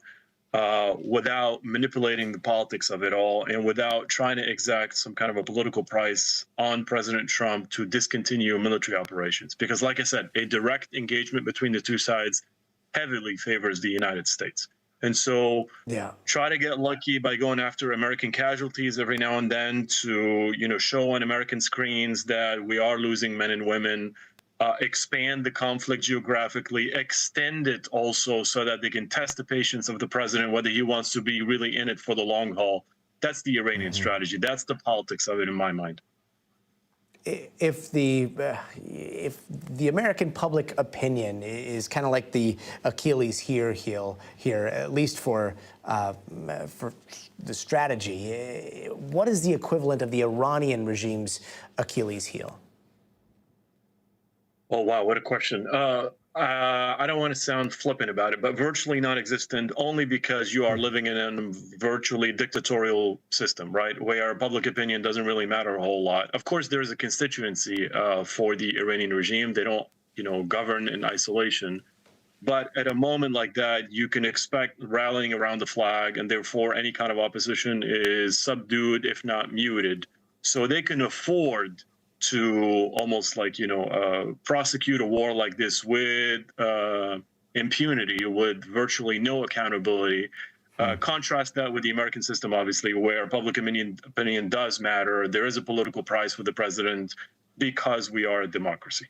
Speaker 3: without manipulating the politics of it all and without trying to exact some kind of a political price on President Trump to discontinue military operations. Because like I said, a direct engagement between the two sides heavily favors the United States. And so try to get lucky by going after American casualties every now and then to, show on American screens that we are losing men and women. Expand the conflict geographically, extend it also so that they can test the patience of the president, whether he wants to be really in it for the long haul. That's the Iranian strategy. That's the politics of it in my mind.
Speaker 1: If the American public opinion is kind of like the Achilles heel here, at least for the strategy, what is the equivalent of the Iranian regime's Achilles heel?
Speaker 3: Oh, wow, what a question. I don't want to sound flippant about it, but virtually non-existent only because you are living in a virtually dictatorial system, right, where public opinion doesn't really matter a whole lot. Of course, there is a constituency for the Iranian regime. They don't, govern in isolation. But at a moment like that, you can expect rallying around the flag, and therefore any kind of opposition is subdued, if not muted. So they can afford to almost like, prosecute a war like this with impunity, with virtually no accountability. Contrast that with the American system, obviously, where public opinion does matter. There is a political price for the president because we are a democracy.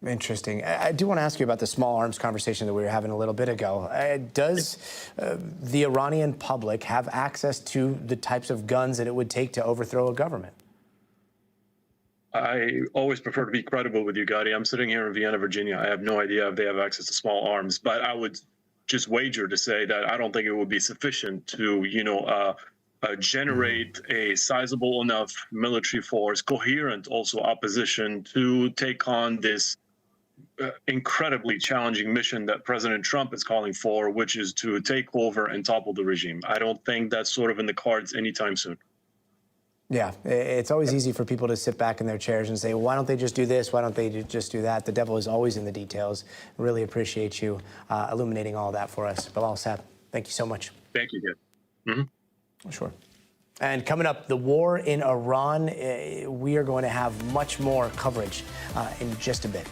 Speaker 1: Interesting. I do want to ask you about the small arms conversation that we were having a little bit ago. Does the Iranian public have access to the types of guns that it would take to overthrow a government?
Speaker 3: I always prefer to be credible with you, Gotti. I'm sitting here in Vienna, Virginia. I have no idea if they have access to small arms, but I would just wager to say that I don't think it would be sufficient to, generate a sizable enough military force, coherent also opposition to take on this incredibly challenging mission that President Trump is calling for, which is to take over and topple the regime. I don't think that's sort of in the cards anytime soon.
Speaker 1: Yeah, it's always easy for people to sit back in their chairs and say, well, why don't they just do this? Why don't they just do that? The devil is always in the details. Really appreciate you illuminating all that for us. Bilal Saab, thank you so much.
Speaker 3: Thank you,
Speaker 1: Sure. And coming up, the war in Iran, we are going to have much more coverage in just a bit.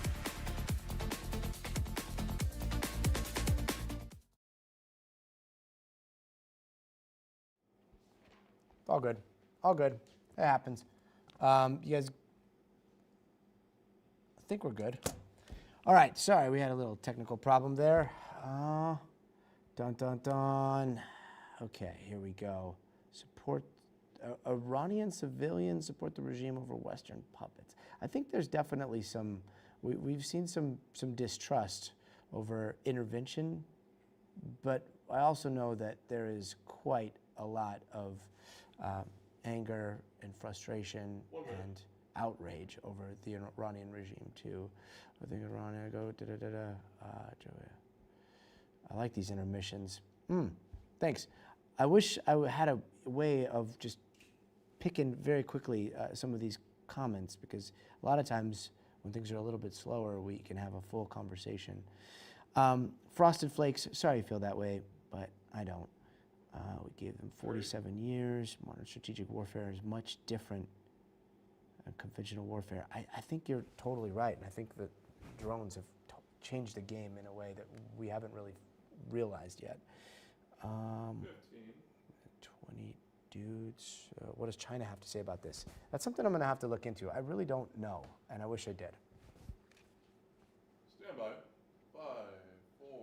Speaker 1: All good. All good. It happens. You guys, I think we're good. All right. Sorry, we had a little technical problem there. Dun, dun, dun. Okay, here we go. Support Iranian civilians support the regime over Western puppets. I think there's definitely some, we've seen some distrust over intervention, but I also know that there is quite a lot of anger and frustration and outrage over the Iranian regime too. I think Iran, go I like these intermissions. Thanks. I wish I had a way of just picking very quickly some of these comments, because a lot of times when things are a little bit slower, we can have a full conversation. Frosted Flakes, sorry you feel that way, but I don't. We gave them 47 years. Modern strategic warfare is much different than conventional warfare. I think you're totally right, and I think that drones have changed the game in a way that we haven't really realized yet. 20 dudes. What does China have to say about this? That's something I'm going to have to look into. I really don't know, and I wish I did.
Speaker 17: Stand by. 5, 4,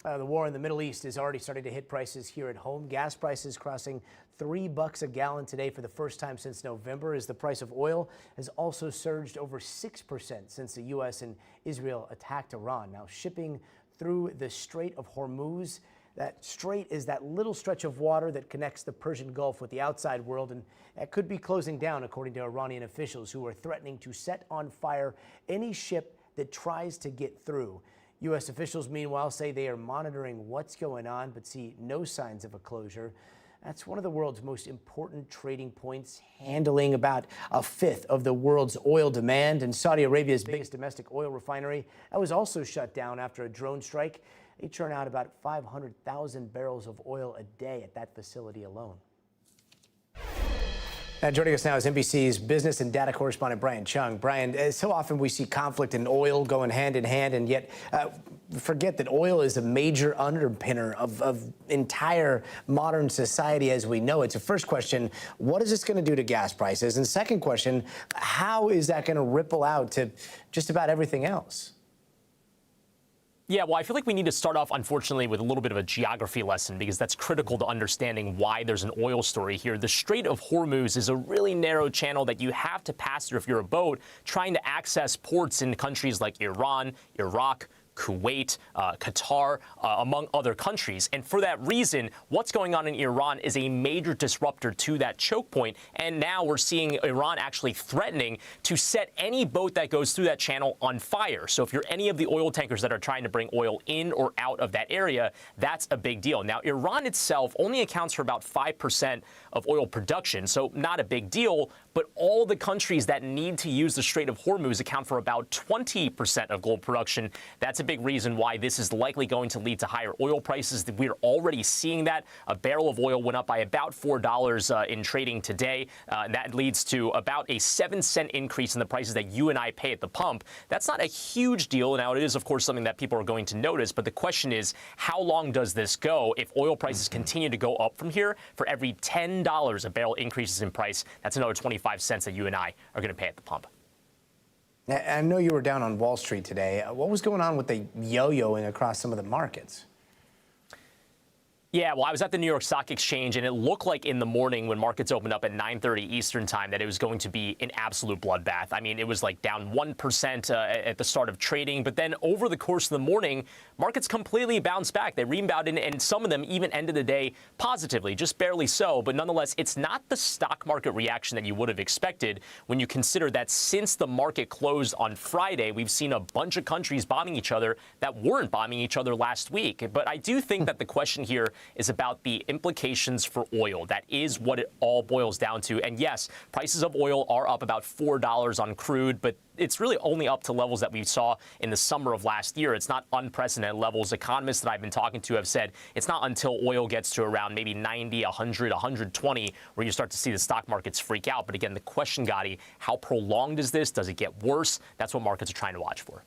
Speaker 17: 3.
Speaker 1: The war in the Middle East is already starting to hit prices here at home. Gas prices crossing $3 a gallon today for the first time since November, as the price of oil has also surged over 6% since the U.S. and Israel attacked Iran. Now, shipping through the Strait of Hormuz, that strait is that little stretch of water that connects the Persian Gulf with the outside world, and that could be closing down, according to Iranian officials who are threatening to set on fire any ship that tries to get through. U.S. officials, meanwhile, say they are monitoring what's going on, but see no signs of a closure. That's one of the world's most important trading points, handling about a fifth of the world's oil demand. And Saudi Arabia's biggest domestic oil refinery, that was also shut down after a drone strike. They churn out about 500,000 barrels of oil a day at that facility alone. Now, joining us now is NBC's business and data correspondent Brian Chung. Brian, so often we see conflict and oil going hand in hand, and yet forget that oil is a major underpinner of entire modern society as we know it. So first question, what is this going to do to gas prices? And second question, how is that going to ripple out to just about everything else?
Speaker 7: Yeah, well, I feel like we need to start off, unfortunately, with a little bit of a geography lesson, because that's critical to understanding why there's an oil story here. The Strait of Hormuz is a really narrow channel that you have to pass through if you're a boat trying to access ports in countries like Iran, Iraq, Kuwait, Qatar, among other countries. And for that reason, what's going on in Iran is a major disruptor to that choke point. And now we're seeing Iran actually threatening to set any boat that goes through that channel on fire. So if you're any of the oil tankers that are trying to bring oil in or out of that area, that's a big deal. Now, Iran itself only accounts for about 5% of oil production, so not a big deal. But all the countries that need to use the Strait of Hormuz account for about 20% of global production. That's a big reason why this is likely going to lead to higher oil prices. We're already seeing that. A barrel of oil went up by about $4 in trading today. That leads to about a 7-cent increase in the prices that you and I pay at the pump. That's not a huge deal. Now, it is, of course, something that people are going to notice. But the question is, how long does this go? If oil prices continue to go up from here, for every $10 a barrel increases in price, that's another 25 cents that you and I are going to pay at the pump.
Speaker 1: I know you were down on Wall Street today. What was going on with the yo-yoing across some of the markets?
Speaker 7: Yeah, well, I was at the New York Stock Exchange, and it looked like in the morning when markets opened up at 9:30 Eastern time that it was going to be an absolute bloodbath. I mean, it was like down 1% at the start of trading, but then over the course of the morning, markets completely bounced back. They rebounded, and some of them even ended the day positively, just barely so. But nonetheless, it's not the stock market reaction that you would have expected when you consider that since the market closed on Friday, we've seen a bunch of countries bombing each other that weren't bombing each other last week. But I do think that the question here is about the implications for oil. That is what it all boils down to. And yes, prices of oil are up about $4 on crude, but it's really only up to levels that we saw in the summer of last year. It's not unprecedented levels. Economists that I've been talking to have said it's not until oil gets to around maybe 90, 100, 120 where you start to see the stock markets freak out. But again, the question, Gotti, how prolonged is this? Does it get worse? That's what markets are trying to watch for.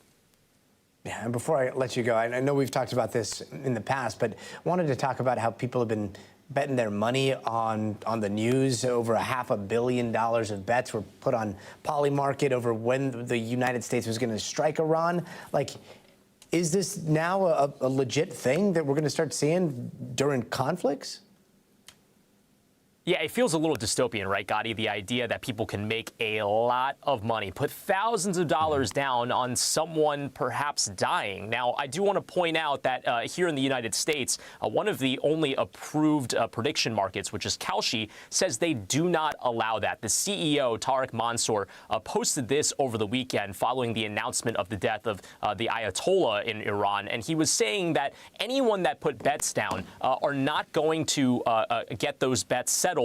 Speaker 1: Yeah, and before I let you go, I know we've talked about this in the past, but wanted to talk about how people have been betting their money on the news. Over $500 million of bets were put on Polymarket over when the United States was going to strike Iran. Like, is this now a legit thing that we're going to start seeing during conflicts?
Speaker 7: Yeah, it feels a little dystopian, right, Gotti? The idea that people can make a lot of money, put thousands of dollars down on someone perhaps dying. Now, I do want to point out that here in the United States, one of the only approved prediction markets, which is Kalshi, says they do not allow that. The CEO, Tariq Mansour, posted this over the weekend following the announcement of the death of the Ayatollah in Iran. And he was saying that anyone that put bets down are not going to get those bets settled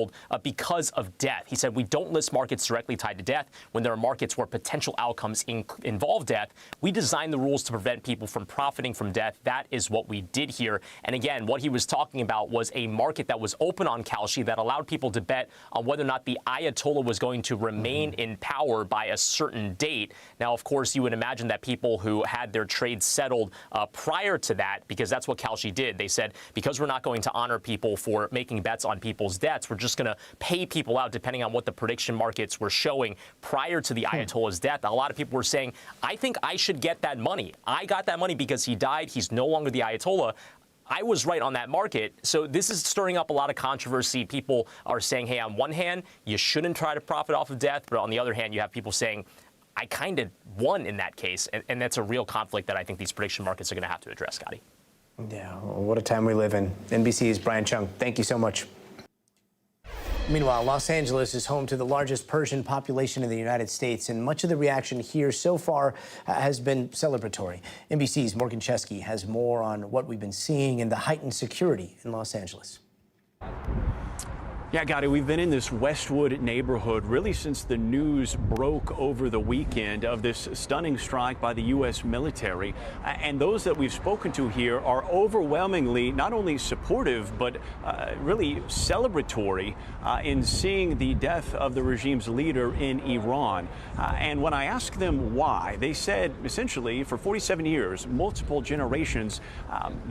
Speaker 7: because of death. He said, we don't list markets directly tied to death when there are markets where potential outcomes involve death. We design the rules to prevent people from profiting from death. That is what we did here. And again, what he was talking about was a market that was open on Kalshi that allowed people to bet on whether or not the Ayatollah was going to remain in power by a certain date. Now, of course, you would imagine that people who had their trades settled prior to that, because that's what Kalshi did. They said, because we're not going to honor people for making bets on people's debts, we're just going to pay people out depending on what the prediction markets were showing prior to the Ayatollah's death. A lot of people were saying, I think I should get that money. I got that money because he died. He's no longer the Ayatollah. I was right on that market. So this is stirring up a lot of controversy. People are saying, hey, on one hand, you shouldn't try to profit off of death. But on the other hand, you have people saying, I kind of won in that case. And that's a real conflict that I think these prediction markets are going to have to address, Scotty.
Speaker 1: Yeah, well, what a time we live in. NBC's Brian Chung, thank you so much. Meanwhile, Los Angeles is home to the largest Persian population in the United States, and much of the reaction here so far has been celebratory. NBC's Morgan Chesky has more on what we've been seeing and the heightened security in Los Angeles.
Speaker 18: Yeah, Gotti, we've been in this Westwood neighborhood really since the news broke over the weekend of this stunning strike by the U.S. military. And those that we've spoken to here are overwhelmingly not only supportive, but really celebratory in seeing the death of the regime's leader in Iran. And when I asked them why, they said essentially for 47 years, multiple generations,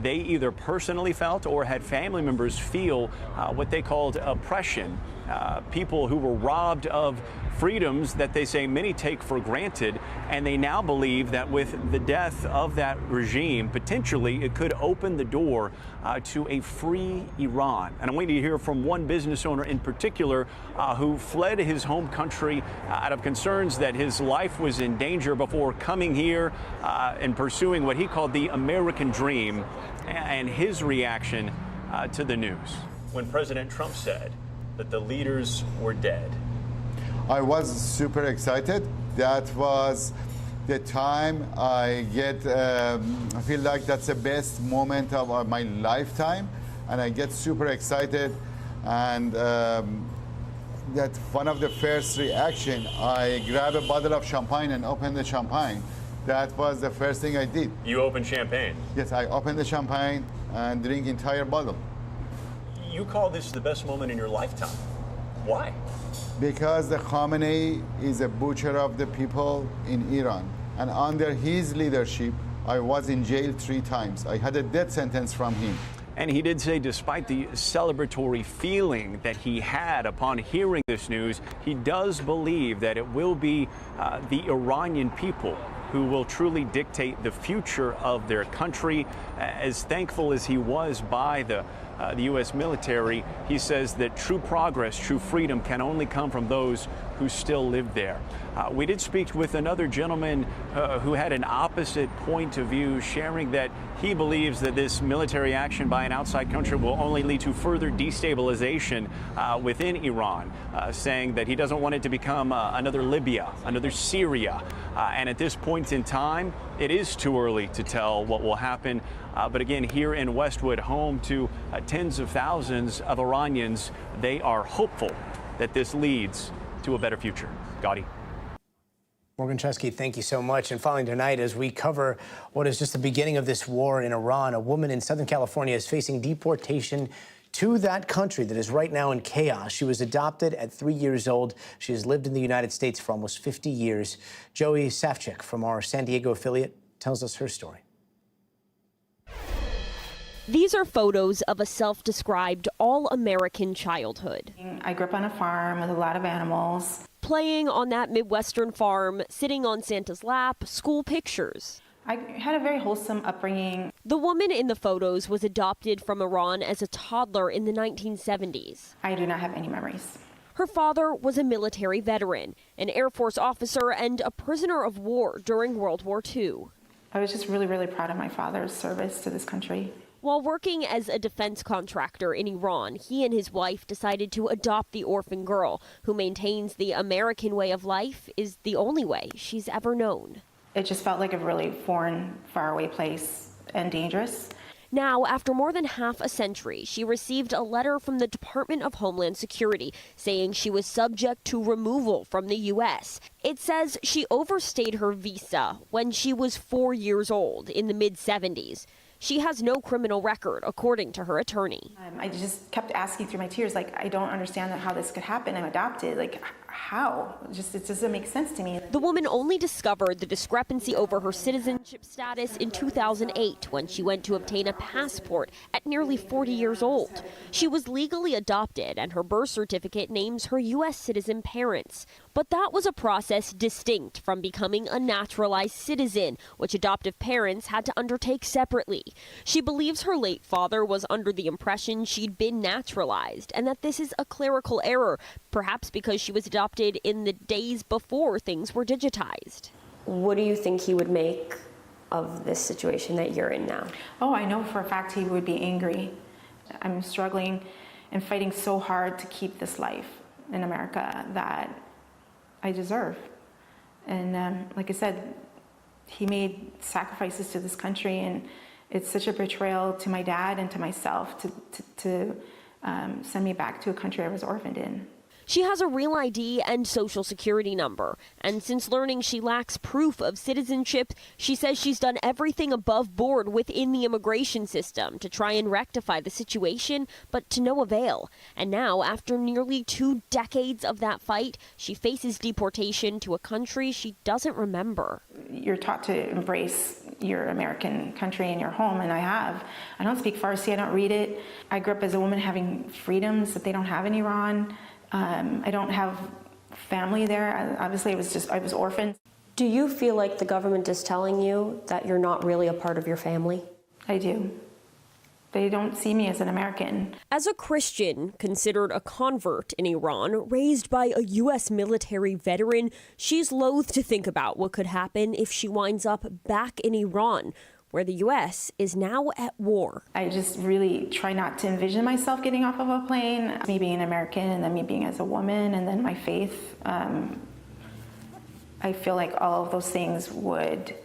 Speaker 18: they either personally felt or had family members feel what they called oppression. People who were robbed of freedoms that they say many take for granted, and they now believe that with the death of that regime, potentially it could open the door to a free Iran. And I want you to hear from one business owner in particular who fled his home country out of concerns that his life was in danger before coming here and pursuing what he called the American dream, and his reaction to the news when President Trump said that the leaders were dead.
Speaker 19: I was super excited. That was the time I feel like that's the best moment of my lifetime, and I get super excited. And that one of the first reaction, I grab a bottle of champagne and open the champagne. That was the first thing I did.
Speaker 18: You opened champagne?
Speaker 19: Yes, I opened the champagne and drink entire bottle.
Speaker 18: You call this the best moment in your lifetime. Why?
Speaker 19: Because the Khamenei is a butcher of the people in Iran. And under his leadership, I was in jail 3 times. I had a death sentence from him.
Speaker 18: And he did say despite the celebratory feeling that he had upon hearing this news, he does believe that it will be the Iranian people who will truly dictate the future of their country. As thankful as he was by the the U.S. military. He says that true progress, true freedom can only come from those who still live there. We did speak with another gentleman who had an opposite point of view, sharing that he believes that this military action by an outside country will only lead to further destabilization within Iran, saying that he doesn't want it to become another Libya, another Syria. And at this point in time, it is too early to tell what will happen. But again, here in Westwood, home to tens of thousands of Iranians, they are hopeful that this leads to a better future. Gotti.
Speaker 1: Morgan Chesky, thank you so much. And following tonight, as we cover what is just the beginning of this war in Iran, a woman in Southern California is facing deportation to that country that is right now in chaos. She was adopted at 3 years old. She has lived in the United States for almost 50 years. Joey Safchik from our San Diego affiliate tells us her story.
Speaker 20: These are photos of a self-described all-American childhood.
Speaker 21: I grew up on a farm with a lot of animals.
Speaker 20: Playing on that Midwestern farm, sitting on Santa's lap, school pictures.
Speaker 21: I had a very wholesome upbringing.
Speaker 20: The woman in the photos was adopted from Iran as a toddler in the 1970s.
Speaker 21: I do not have any memories.
Speaker 20: Her father was a military veteran, an Air Force officer and a prisoner of war during World War II.
Speaker 21: I was just really, really proud of my father's service to this country.
Speaker 20: While working as a defense contractor in Iran, he and his wife decided to adopt the orphan girl, who maintains the American way of life is the only way she's ever known.
Speaker 21: It just felt like a really foreign, faraway place and dangerous.
Speaker 20: Now, after more than half a century, she received a letter from the Department of Homeland Security saying she was subject to removal from the U.S. It says she overstayed her visa when she was 4 years old in the mid-70s. She has no criminal record, according to her attorney.
Speaker 21: I just kept asking through my tears, like, I don't understand how this could happen. I'm adopted. Like, how? It doesn't make sense to me.
Speaker 20: The woman only discovered the discrepancy over her citizenship status in 2008 when she went to obtain a passport at nearly 40 years old. She was legally adopted, and her birth certificate names her U.S. citizen parents. But that was a process distinct from becoming a naturalized citizen, which adoptive parents had to undertake separately. She believes her late father was under the impression she'd been naturalized and that this is a clerical error, perhaps because she was adopted in the days before things were digitized.
Speaker 22: What do you think he would make of this situation that you're in now?
Speaker 21: Oh, I know for a fact he would be angry. I'm struggling and fighting so hard to keep this life in America that I deserve. And like I said, he made sacrifices to this country, and it's such a betrayal to my dad and to myself to send me back to a country I was orphaned in.
Speaker 20: She has a real ID and social security number, and since learning she lacks proof of citizenship, she says she's done everything above board within the immigration system to try and rectify the situation, but to no avail. And now, after nearly 2 decades of that fight, she faces deportation to a country she doesn't remember.
Speaker 21: You're taught to embrace your American country and your home, and I have. I don't speak Farsi, I don't read it. I grew up as a woman having freedoms that they don't have in Iran. I don't have family there. Obviously, I was orphaned.
Speaker 22: Do you feel like the government is telling you that you're not really a part of your family?
Speaker 21: I do. They don't see me as an American.
Speaker 20: As a Christian, considered a convert in Iran, raised by a U.S. military veteran, she's loath to think about what could happen if she winds up back in Iran, where the U.S. is now at war.
Speaker 21: I just really try not to envision myself getting off of a plane, me being an American, and then me being as a woman, and then my faith. I feel like all of those things would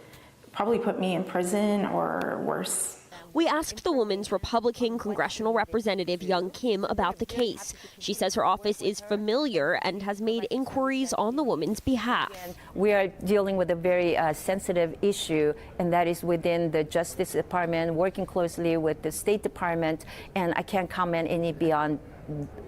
Speaker 21: probably put me in prison or worse.
Speaker 20: We asked the woman's Republican congressional representative, Young Kim, about the case. She says her office is familiar and has made inquiries on the woman's behalf.
Speaker 23: We are dealing with a very sensitive issue, and that is within the Justice Department, working closely with the State Department, and I can't comment any beyond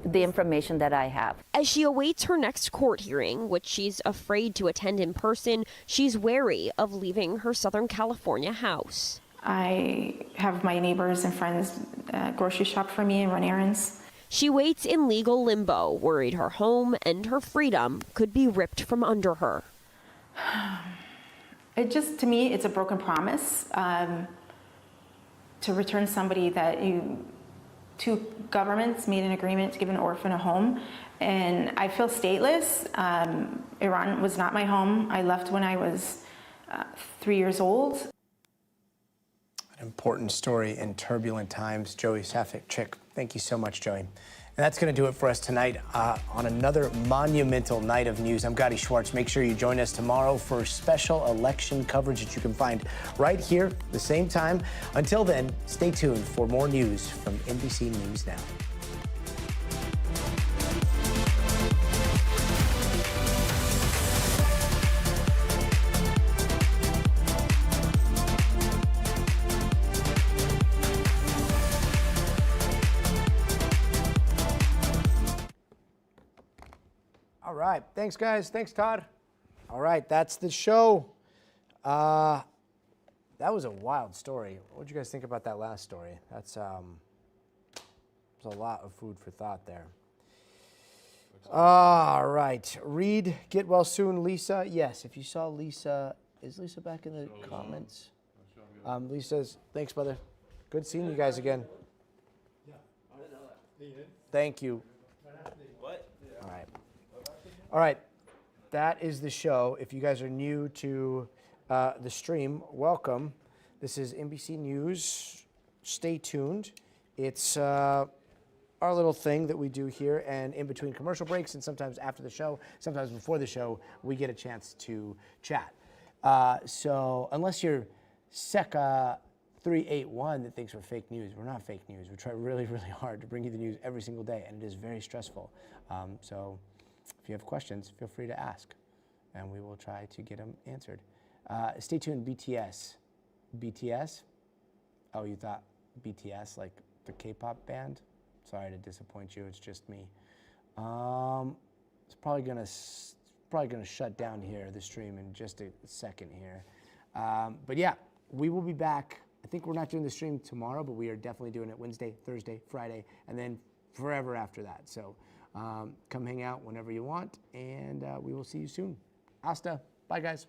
Speaker 23: the information that I have.
Speaker 20: As she awaits her next court hearing, which she's afraid to attend in person, she's wary of leaving her Southern California house.
Speaker 21: I have my neighbors and friends grocery shop for me and run errands.
Speaker 20: She waits in legal limbo, worried her home and her freedom could be ripped from under her.
Speaker 21: To me, it's a broken promise to return somebody that you two governments made an agreement to give an orphan a home, and I feel stateless. Iran was not my home. I left when I was 3 years old.
Speaker 1: An important story in turbulent times. Joey Safik-Chick, thank you so much, Joey. And that's going to do it for us tonight on another monumental night of news. I'm Gotti Schwartz. Make sure you join us tomorrow for special election coverage that you can find right here, the same time. Until then, stay tuned for more news from NBC News Now. All right. Thanks, guys. Thanks, Todd. All right. That's the show. That was a wild story. What did you guys think about that last story? That's there's a lot of food for thought there. All right. Reed, get well soon. Lisa, yes. If you saw Lisa, is Lisa back in the comments? Lisa's, thanks, brother. Good seeing you guys again. Thank you. What? All right. All right, that is the show. If you guys are new to the stream, welcome. This is NBC News. Stay tuned. It's our little thing that we do here, and in between commercial breaks and sometimes after the show, sometimes before the show, we get a chance to chat. So unless you're Seca 381 that thinks we're fake news, we're not fake news. We try really, really hard to bring you the news every single day, and it is very stressful. So if you have questions, feel free to ask, and we will try to get them answered. Stay tuned, BTS. BTS? Oh, you thought BTS, like the K-pop band? Sorry to disappoint you, it's just me. It's probably gonna shut down here, the stream, in just a second here. But yeah, we will be back. I think we're not doing the stream tomorrow, but we are definitely doing it Wednesday, Thursday, Friday, and then forever after that. So come hang out whenever you want, and we will see you soon. Hasta. Bye, guys.